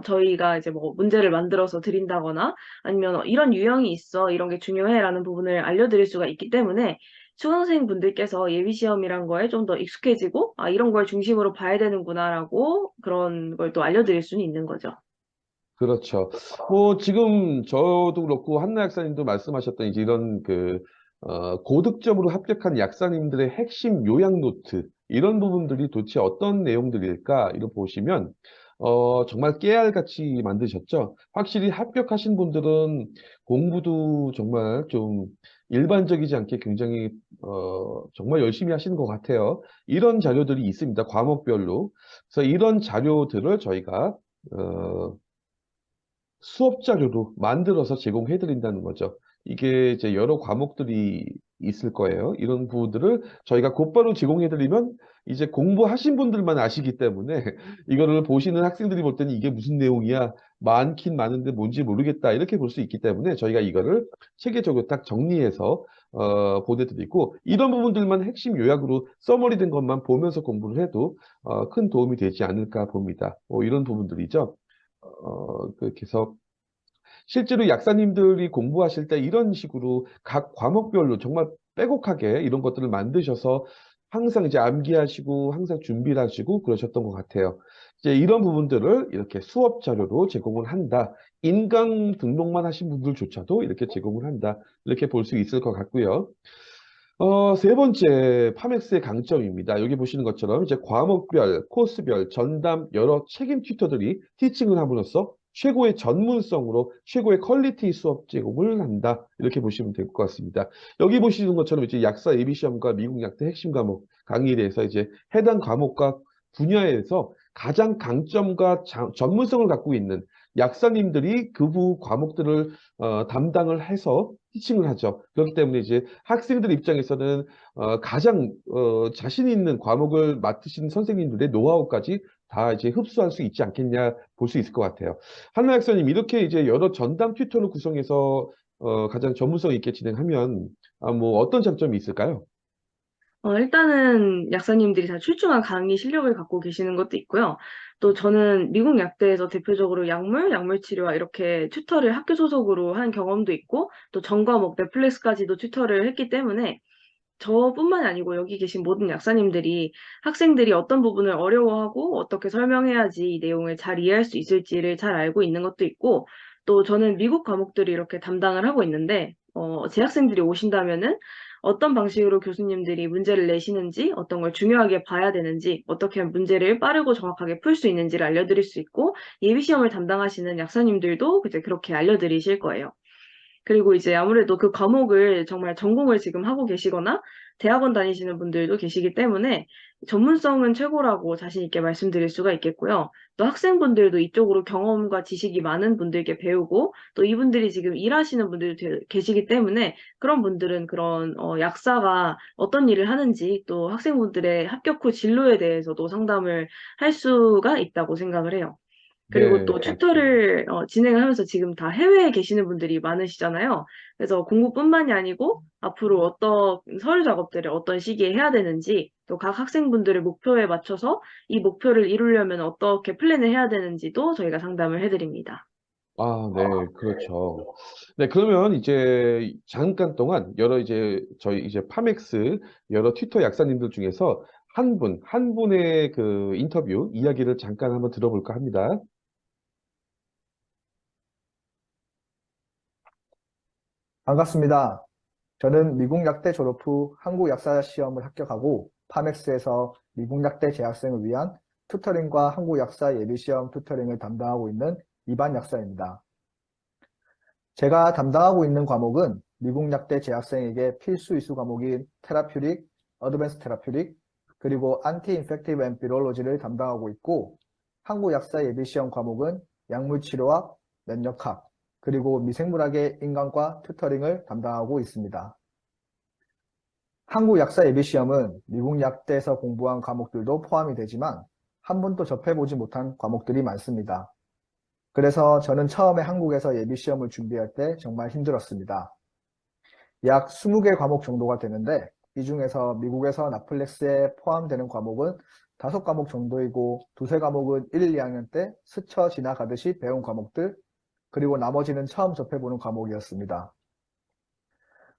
저희가 이제 뭐 문제를 만들어서 드린다거나 아니면 이런 유형이 있어 이런 게 중요해라는 부분을 알려드릴 수가 있기 때문에 수강생 분들께서 예비 시험이란 거에 좀 더 익숙해지고 아 이런 걸 중심으로 봐야 되는구나라고 그런 걸 또 알려드릴 수는 있는 거죠. 그렇죠. 뭐 지금 저도 그렇고 한나 약사님도 말씀하셨던 이제 이런 고득점으로 합격한 약사님들의 핵심 요약 노트 이런 부분들이 도대체 어떤 내용들일까 이거 보시면 정말 깨알같이 만드셨죠. 확실히 합격하신 분들은 공부도 정말 좀 일반적이지 않게 굉장히 정말 열심히 하시는 것 같아요. 이런 자료들이 있습니다. 과목별로. 그래서 이런 자료들을 저희가 어, 수업 자료로 만들어서 제공해 드린다는 거죠. 이게 이제 여러 과목들이 있을 거예요. 이런 부분들을 저희가 곧바로 제공해 드리면 이제 공부하신 분들만 아시기 때문에 이거를 보시는 학생들이 볼 때는 이게 무슨 내용이야? 많긴 많은데 뭔지 모르겠다. 이렇게 볼 수 있기 때문에 저희가 이거를 체계적으로 딱 정리해서 보내드리고 이런 부분들만 핵심 요약으로 써머리된 것만 보면서 공부를 해도 큰 도움이 되지 않을까 봅니다. 뭐 이런 부분들이죠. 그렇게 해서 실제로 약사님들이 공부하실 때 이런 식으로 각 과목별로 정말 빼곡하게 이런 것들을 만드셔서 항상 이제 암기하시고 항상 준비를 하시고 그러셨던 것 같아요. 이제 이런 부분들을 이렇게 수업 자료로 제공을 한다. 인강 등록만 하신 분들조차도 이렇게 제공을 한다. 이렇게 볼 수 있을 것 같고요. 세 번째, 파맥스의 강점입니다. 여기 보시는 것처럼 이제 과목별, 코스별, 전담 여러 책임 튜터들이 티칭을 함으로써 최고의 전문성으로 최고의 퀄리티 수업 제공을 한다. 이렇게 보시면 될 것 같습니다. 여기 보시는 것처럼 이제 약사 예비 시험과 미국 약대 핵심 과목 강의에 대해서 이제 해당 과목과 분야에서 가장 강점과 전문성을 갖고 있는 약사님들이 그 과목들을 담당을 해서 티칭을 하죠. 그렇기 때문에 이제 학생들 입장에서는 가장 자신 있는 과목을 맡으신 선생님들의 노하우까지 다 이제 흡수할 수 있지 않겠냐 볼 수 있을 것 같아요. 한나 학사님 이렇게 이제 여러 전담 튜터를 구성해서 가장 전문성 있게 진행하면 뭐 어떤 장점이 있을까요? 일단은 약사님들이 다 출중한 강의 실력을 갖고 계시는 것도 있고요. 또 저는 미국 약대에서 대표적으로 약물, 약물 치료와 이렇게 튜터를 학교 소속으로 한 경험도 있고, 또 전과목 넷플릭스까지도 튜터를 했기 때문에 저뿐만이 아니고 여기 계신 모든 약사님들이 학생들이 어떤 부분을 어려워하고 어떻게 설명해야지 이 내용을 잘 이해할 수 있을지를 잘 알고 있는 것도 있고, 또 저는 미국 과목들이 이렇게 담당을 하고 있는데, 제 학생들이 오신다면은 어떤 방식으로 교수님들이 문제를 내시는지, 어떤 걸 중요하게 봐야 되는지, 어떻게 하면 문제를 빠르고 정확하게 풀 수 있는지를 알려드릴 수 있고, 예비 시험을 담당하시는 약사님들도 이제 그렇게 알려드리실 거예요. 그리고 이제 아무래도 그 과목을 정말 전공을 지금 하고 계시거나 대학원 다니시는 분들도 계시기 때문에 전문성은 최고라고 자신 있게 말씀드릴 수가 있겠고요. 또 학생분들도 이쪽으로 경험과 지식이 많은 분들께 배우고 또 이분들이 지금 일하시는 분들도 계시기 때문에 그런 분들은 그런 약사가 어떤 일을 하는지 또 학생분들의 합격 후 진로에 대해서도 상담을 할 수가 있다고 생각을 해요. 그리고 네, 또 맞습니다. 튜터를 진행을 하면서 지금 다 해외에 계시는 분들이 많으시잖아요. 그래서 공부뿐만이 아니고 앞으로 어떤 서류 작업들을 어떤 시기에 해야 되는지 또 각 학생분들의 목표에 맞춰서 이 목표를 이루려면 어떻게 플랜을 해야 되는지도 저희가 상담을 해드립니다. 아, 네, 그렇죠. 네, 그러면 이제 잠깐 동안 여러 이제 저희 이제 파맥스 여러 튜터 약사님들 중에서 한 분의 그 인터뷰 이야기를 잠깐 한번 들어볼까 합니다. 반갑습니다. 저는 미국 약대 졸업 후 한국 약사 시험을 합격하고 파맥스에서 미국 약대 재학생을 위한 튜터링과 한국 약사 예비 시험 튜터링을 담당하고 있는 이반 약사입니다. 제가 담당하고 있는 과목은 미국 약대 재학생에게 필수 이수 과목인 테라퓨릭, 어드밴스 테라퓨릭, 그리고 안티 인펙티브 앤 비롤로지를 담당하고 있고 한국 약사 예비 시험 과목은 약물 치료학, 면역학, 그리고 미생물학의 인간과 튜터링을 담당하고 있습니다. 한국 약사 예비 시험은 미국 약대에서 공부한 과목들도 포함이 되지만 한 번도 접해보지 못한 과목들이 많습니다. 그래서 저는 처음에 한국에서 예비 시험을 준비할 때 정말 힘들었습니다. 약 20개 과목 정도가 되는데 이 중에서 미국에서 나플렉스에 포함되는 과목은 5과목 정도이고 두세 과목은 1, 2학년 때 스쳐 지나가듯이 배운 과목들, 그리고 나머지는 처음 접해보는 과목이었습니다.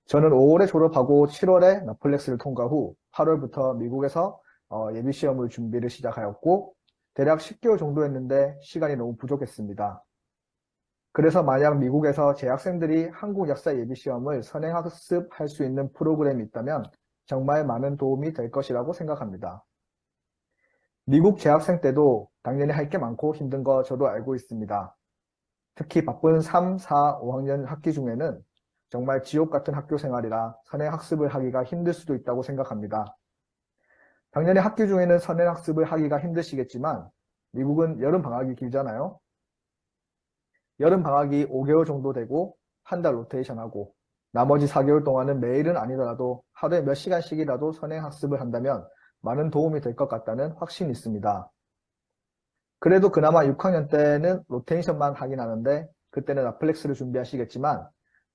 저는 5월에 졸업하고 7월에 나플렉스를 통과 후 8월부터 미국에서 예비 시험을 준비를 시작하였고 대략 10개월 정도 했는데 시간이 너무 부족했습니다. 그래서 만약 미국에서 재학생들이 한국 약사 예비 시험을 선행학습할 수 있는 프로그램이 있다면 정말 많은 도움이 될 것이라고 생각합니다. 미국 재학생 때도 당연히 할 게 많고 힘든 거 저도 알고 있습니다. 특히 바쁜 3, 4, 5학년 학기 중에는 정말 지옥 같은 학교 생활이라 선행학습을 하기가 힘들 수도 있다고 생각합니다. 당연히 학기 중에는 선행학습을 하기가 힘드시겠지만 미국은 여름방학이 길잖아요. 여름방학이 5개월 정도 되고 한 달 로테이션하고 나머지 4개월 동안은 매일은 아니더라도 하루에 몇 시간씩이라도 선행학습을 한다면 많은 도움이 될 것 같다는 확신이 있습니다. 그래도 그나마 6학년 때는 로테이션만 하긴 하는데 그때는 나플렉스를 준비하시겠지만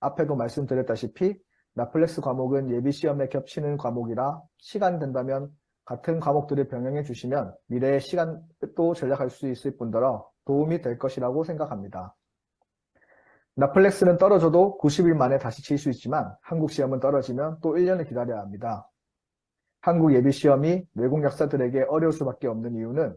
앞에도 말씀드렸다시피 나플렉스 과목은 예비시험에 겹치는 과목이라 시간 된다면 같은 과목들을 병행해 주시면 미래의 시간도 절약할 수 있을 뿐더러 도움이 될 것이라고 생각합니다. 나플렉스는 떨어져도 90일 만에 다시 칠 수 있지만 한국 시험은 떨어지면 또 1년을 기다려야 합니다. 한국 예비시험이 외국 약사들에게 어려울 수밖에 없는 이유는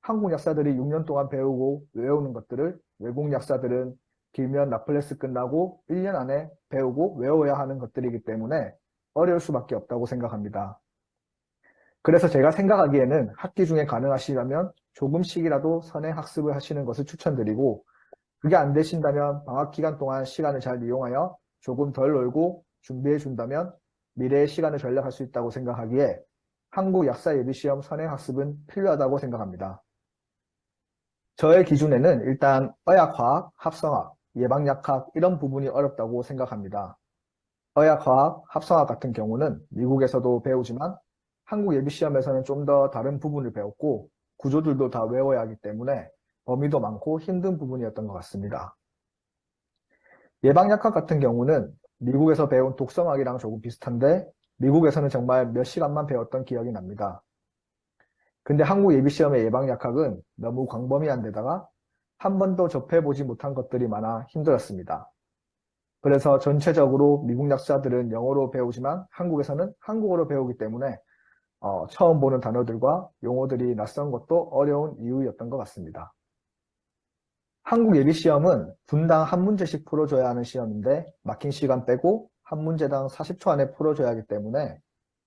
한국 약사들이 6년 동안 배우고 외우는 것들을 외국 약사들은 길면 나플렉스 끝나고 1년 안에 배우고 외워야 하는 것들이기 때문에 어려울 수밖에 없다고 생각합니다. 그래서 제가 생각하기에는 학기 중에 가능하시다면 조금씩이라도 선행학습을 하시는 것을 추천드리고 그게 안 되신다면 방학 기간 동안 시간을 잘 이용하여 조금 덜 놀고 준비해 준다면 미래의 시간을 절약할 수 있다고 생각하기에 한국 약사 예비시험 선행학습은 필요하다고 생각합니다. 저의 기준에는 일단 의학화학, 합성학, 예방약학 이런 부분이 어렵다고 생각합니다. 의학화학, 합성학 같은 경우는 미국에서도 배우지만 한국 예비시험에서는 좀 더 다른 부분을 배웠고 구조들도 다 외워야 하기 때문에 범위도 많고 힘든 부분이었던 것 같습니다. 예방약학 같은 경우는 미국에서 배운 독성학이랑 조금 비슷한데 미국에서는 정말 몇 시간만 배웠던 기억이 납니다. 근데 한국 예비시험의 예방약학은 너무 광범위한 데다가 한 번도 접해보지 못한 것들이 많아 힘들었습니다. 그래서 전체적으로 미국 약사들은 영어로 배우지만 한국에서는 한국어로 배우기 때문에 처음 보는 단어들과 용어들이 낯선 것도 어려운 이유였던 것 같습니다. 한국 예비시험은 분당 한 문제씩 풀어줘야 하는 시험인데 막힌 시간 빼고 한 문제당 40초 안에 풀어줘야 하기 때문에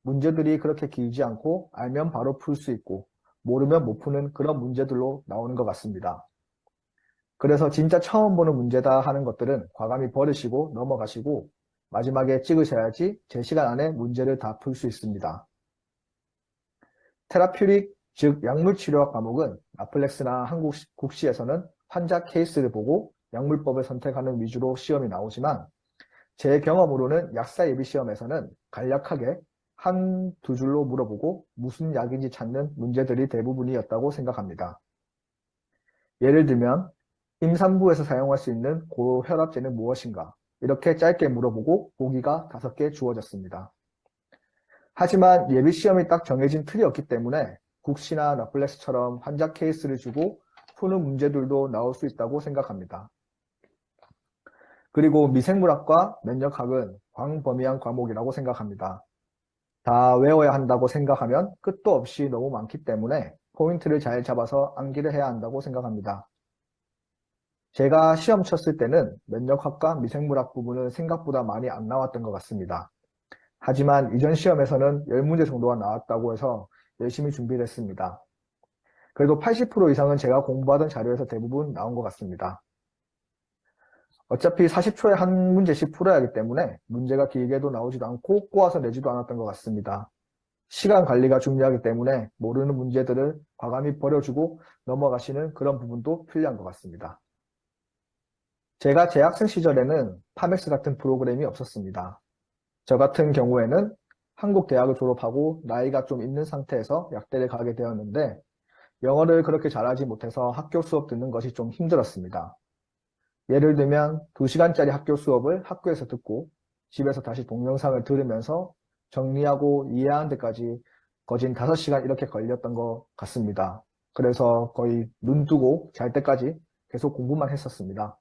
문제들이 그렇게 길지 않고 알면 바로 풀 수 있고 모르면 못 푸는 그런 문제들로 나오는 것 같습니다. 그래서 진짜 처음 보는 문제다 하는 것들은 과감히 버리시고 넘어가시고 마지막에 찍으셔야지 제 시간 안에 문제를 다 풀 수 있습니다. 테라퓨릭, 즉 약물치료학 과목은 나플렉스나 한국 국시에서는 환자 케이스를 보고 약물법을 선택하는 위주로 시험이 나오지만 제 경험으로는 약사 예비 시험에서는 간략하게 한 두 줄로 물어보고 무슨 약인지 찾는 문제들이 대부분이었다고 생각합니다. 예를 들면 임산부에서 사용할 수 있는 고혈압제는 무엇인가? 이렇게 짧게 물어보고 보기가 5개 주어졌습니다. 하지만 예비 시험이 딱 정해진 틀이 없기 때문에 국시나 나플렉스처럼 환자 케이스를 주고 푸는 문제들도 나올 수 있다고 생각합니다. 그리고 미생물학과 면역학은 광범위한 과목이라고 생각합니다. 다 외워야 한다고 생각하면 끝도 없이 너무 많기 때문에 포인트를 잘 잡아서 암기를 해야 한다고 생각합니다. 제가 시험 쳤을 때는 면역학과 미생물학 부분은 생각보다 많이 안 나왔던 것 같습니다. 하지만 이전 시험에서는 10문제 정도가 나왔다고 해서 열심히 준비를 했습니다. 그래도 80% 이상은 제가 공부하던 자료에서 대부분 나온 것 같습니다. 어차피 40초에 한 문제씩 풀어야 하기 때문에 문제가 길게도 나오지도 않고 꼬아서 내지도 않았던 것 같습니다. 시간 관리가 중요하기 때문에 모르는 문제들을 과감히 버려주고 넘어가시는 그런 부분도 필요한 것 같습니다. 제가 재학생 시절에는 파맥스 같은 프로그램이 없었습니다. 저 같은 경우에는 한국 대학을 졸업하고 나이가 좀 있는 상태에서 약대를 가게 되었는데 영어를 그렇게 잘하지 못해서 학교 수업 듣는 것이 좀 힘들었습니다. 예를 들면 2시간짜리 학교 수업을 학교에서 듣고 집에서 다시 동영상을 들으면서 정리하고 이해하는 데까지 거진 5시간 이렇게 걸렸던 것 같습니다. 그래서 거의 눈 뜨고 잘 때까지 계속 공부만 했었습니다.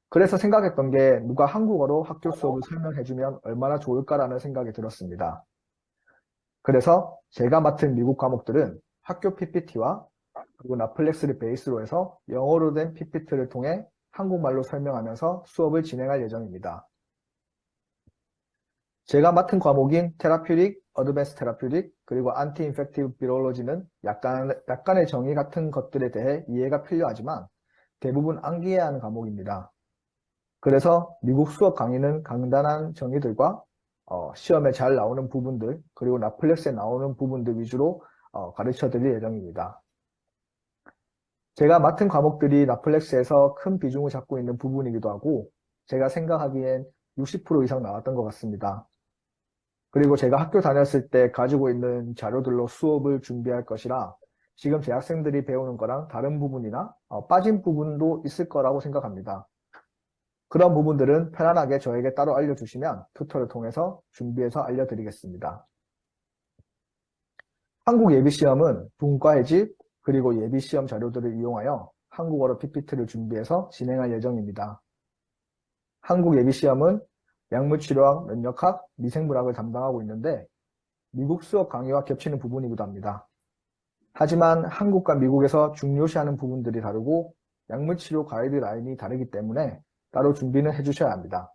그래서 생각했던 게 누가 한국어로 학교 수업을 설명해주면 얼마나 좋을까라는 생각이 들었습니다. 그래서 제가 맡은 미국 과목들은 학교 PPT와 그리고 나플렉스를 베이스로 해서 영어로 된 PPT를 통해 한국말로 설명하면서 수업을 진행할 예정입니다. 제가 맡은 과목인 테라퓨틱, 어드밴스 테라퓨틱, 그리고 안티 인펙티브 비롤로지는 약간의 정의 같은 것들에 대해 이해가 필요하지만 대부분 암기해야 하는 과목입니다. 그래서 미국 수업 강의는 간단한 정의들과 시험에 잘 나오는 부분들, 그리고 나플렉스에 나오는 부분들 위주로 가르쳐 드릴 예정입니다. 제가 맡은 과목들이 나플렉스에서 큰 비중을 잡고 있는 부분이기도 하고 제가 생각하기엔 60% 이상 나왔던 것 같습니다. 그리고 제가 학교 다녔을 때 가지고 있는 자료들로 수업을 준비할 것이라 지금 제 학생들이 배우는 거랑 다른 부분이나 빠진 부분도 있을 거라고 생각합니다. 그런 부분들은 편안하게 저에게 따로 알려주시면 튜터를 통해서 준비해서 알려드리겠습니다. 한국 예비시험은 분과해집 그리고 예비시험 자료들을 이용하여 한국어로 PPT를 준비해서 진행할 예정입니다. 한국 예비시험은 약물치료학, 면역학, 미생물학을 담당하고 있는데 미국 수업 강의와 겹치는 부분이기도 합니다. 하지만 한국과 미국에서 중요시하는 부분들이 다르고 약물치료 가이드라인이 다르기 때문에 따로 준비는 해주셔야 합니다.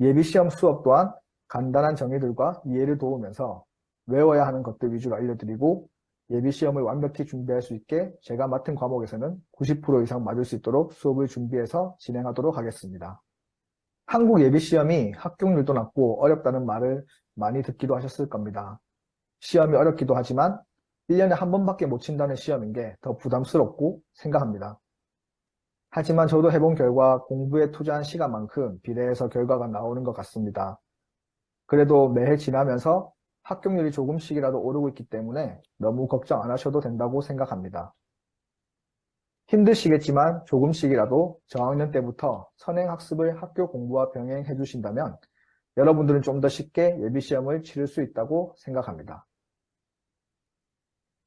예비시험 수업 또한 간단한 정의들과 이해를 도우면서 외워야 하는 것들 위주로 알려드리고 예비시험을 완벽히 준비할 수 있게 제가 맡은 과목에서는 90% 이상 맞을 수 있도록 수업을 준비해서 진행하도록 하겠습니다. 한국 예비시험이 합격률도 낮고 어렵다는 말을 많이 듣기도 하셨을 겁니다. 시험이 어렵기도 하지만 1년에 한 번밖에 못 친다는 시험인 게 더 부담스럽고 생각합니다. 하지만 저도 해본 결과 공부에 투자한 시간만큼 비례해서 결과가 나오는 것 같습니다. 그래도 매해 지나면서 합격률이 조금씩이라도 오르고 있기 때문에 너무 걱정 안 하셔도 된다고 생각합니다. 힘드시겠지만 조금씩이라도 저학년 때부터 선행학습을 학교 공부와 병행해 주신다면 여러분들은 좀 더 쉽게 예비시험을 치를 수 있다고 생각합니다.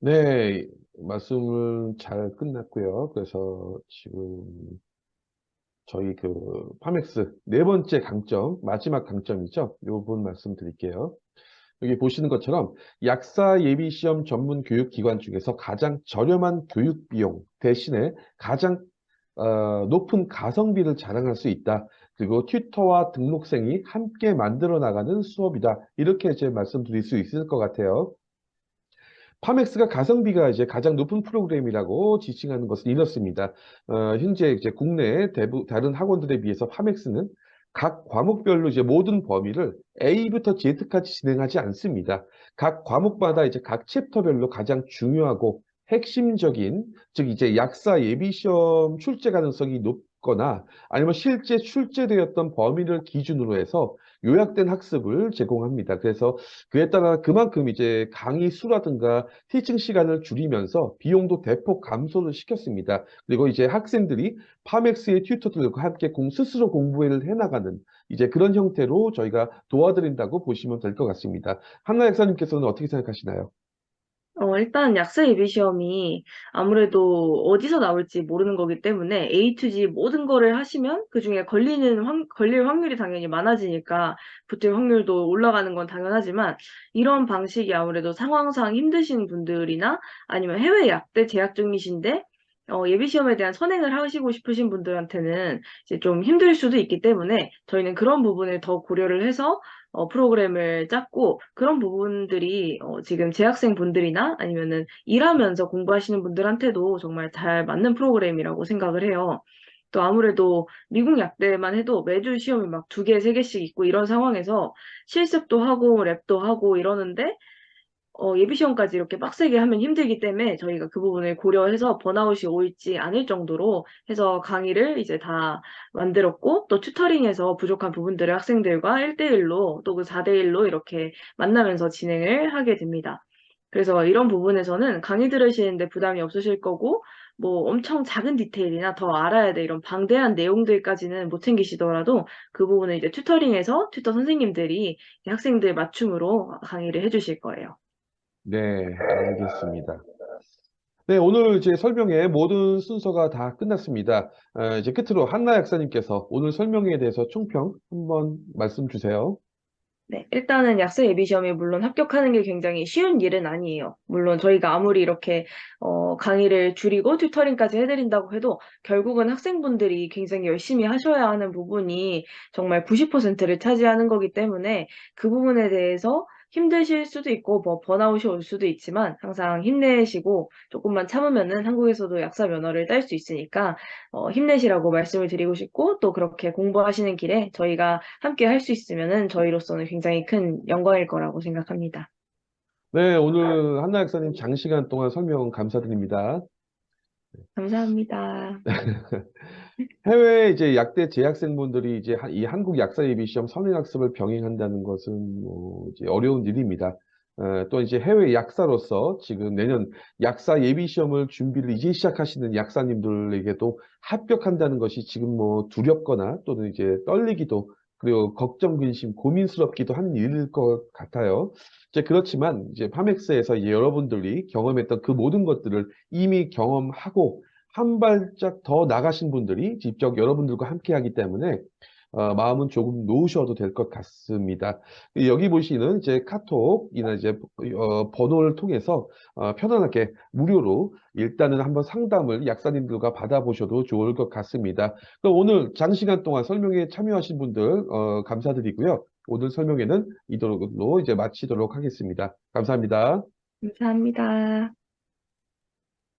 네, 말씀을 잘 끝났고요. 그래서 지금 저희 파맥스 네 번째 강점, 마지막 강점이죠. 요 부분 말씀드릴게요. 여기 보시는 것처럼 약사 예비시험 전문 교육기관 중에서 가장 저렴한 교육 비용 대신에 가장 높은 가성비를 자랑할 수 있다. 그리고 튜터와 등록생이 함께 만들어 나가는 수업이다. 이렇게 이제 말씀드릴 수 있을 것 같아요. 파맥스가 가성비가 이제 가장 높은 프로그램이라고 지칭하는 것은 이렇습니다. 현재 이제 국내 다른 학원들에 비해서 파맥스는 각 과목별로 이제 모든 범위를 A부터 Z까지 진행하지 않습니다. 각 과목마다 이제 각 챕터별로 가장 중요하고 핵심적인, 즉 이제 약사 예비시험 출제 가능성이 높거나 아니면 실제 출제되었던 범위를 기준으로 해서 요약된 학습을 제공합니다. 그래서 그에 따라 그만큼 이제 강의 수라든가 티칭 시간을 줄이면서 비용도 대폭 감소를 시켰습니다. 그리고 이제 학생들이 파맥스의 튜터들과 함께 스스로 공부를 해나가는 이제 그런 형태로 저희가 도와드린다고 보시면 될 것 같습니다. 한나 약사님께서는 어떻게 생각하시나요? 일단 약사 예비 시험이 아무래도 어디서 나올지 모르는 거기 때문에 A to G 모든 거를 하시면 그중에 걸릴 확률이 당연히 많아지니까 붙을 확률도 올라가는 건 당연하지만 이런 방식이 아무래도 상황상 힘드신 분들이나 아니면 해외 약대 재학 중이신데 예비 시험에 대한 선행을 하시고 싶으신 분들한테는 이제 좀 힘들 수도 있기 때문에 저희는 그런 부분을 더 고려를 해서 프로그램을 짰고 그런 부분들이 지금 재학생 분들이나 아니면은 일하면서 공부하시는 분들한테도 정말 잘 맞는 프로그램이라고 생각을 해요. 또 아무래도 미국 약대만 해도 매주 시험이 막 두 개, 세 개씩 있고 이런 상황에서 실습도 하고 랩도 하고 이러는데 예비 시험까지 이렇게 빡세게 하면 힘들기 때문에 저희가 그 부분을 고려해서 번아웃이 오지 않을 정도로 해서 강의를 이제 다 만들었고 또 튜터링에서 부족한 부분들을 학생들과 1대1로 또 그 4대1로 이렇게 만나면서 진행을 하게 됩니다. 그래서 이런 부분에서는 강의 들으시는데 부담이 없으실 거고 뭐 엄청 작은 디테일이나 더 알아야 돼 이런 방대한 내용들까지는 못 챙기시더라도 그 부분은 이제 튜터링에서 튜터 선생님들이 학생들 맞춤으로 강의를 해주실 거예요. 네, 알겠습니다. 네, 오늘 제 설명의 모든 순서가 다 끝났습니다. 이제 끝으로 한나 약사님께서 오늘 설명에 대해서 총평 한번 말씀 주세요. 네, 일단은 약사 예비 시험에 물론 합격하는 게 굉장히 쉬운 일은 아니에요. 물론 저희가 아무리 이렇게 강의를 줄이고 튜터링까지 해드린다고 해도 결국은 학생분들이 굉장히 열심히 하셔야 하는 부분이 정말 90%를 차지하는 거기 때문에 그 부분에 대해서 힘드실 수도 있고 뭐 번아웃이 올 수도 있지만 항상 힘내시고 조금만 참으면은 한국에서도 약사 면허를 딸 수 있으니까 힘내시라고 말씀을 드리고 싶고 또 그렇게 공부하시는 길에 저희가 함께 할 수 있으면은 저희로서는 굉장히 큰 영광일 거라고 생각합니다. 네, 오늘 한나 약사님 장시간 동안 설명 감사드립니다. 감사합니다. 해외 이제 약대 재학생분들이 이제 이 한국 약사 예비 시험 선행학습을 병행한다는 것은 뭐 이제 어려운 일입니다. 또 이제 해외 약사로서 지금 내년 약사 예비 시험을 준비를 이제 시작하시는 약사님들에게도 합격한다는 것이 지금 뭐 두렵거나 또는 이제 떨리기도 그리고 걱정, 근심, 고민스럽기도 하는 일일 것 같아요. 이제 그렇지만 이제 파맥스에서 이제 여러분들이 경험했던 그 모든 것들을 이미 경험하고 한 발짝 더 나가신 분들이 직접 여러분들과 함께 하기 때문에 마음은 조금 놓으셔도 될 것 같습니다. 여기 보시는 이제 카톡이나 이제 번호를 통해서 편안하게 무료로 일단은 한번 상담을 약사님들과 받아보셔도 좋을 것 같습니다. 그럼 오늘 장시간 동안 설명에 참여하신 분들 감사드리고요. 오늘 설명회는 이대로 이제 마치도록 하겠습니다. 감사합니다. 감사합니다.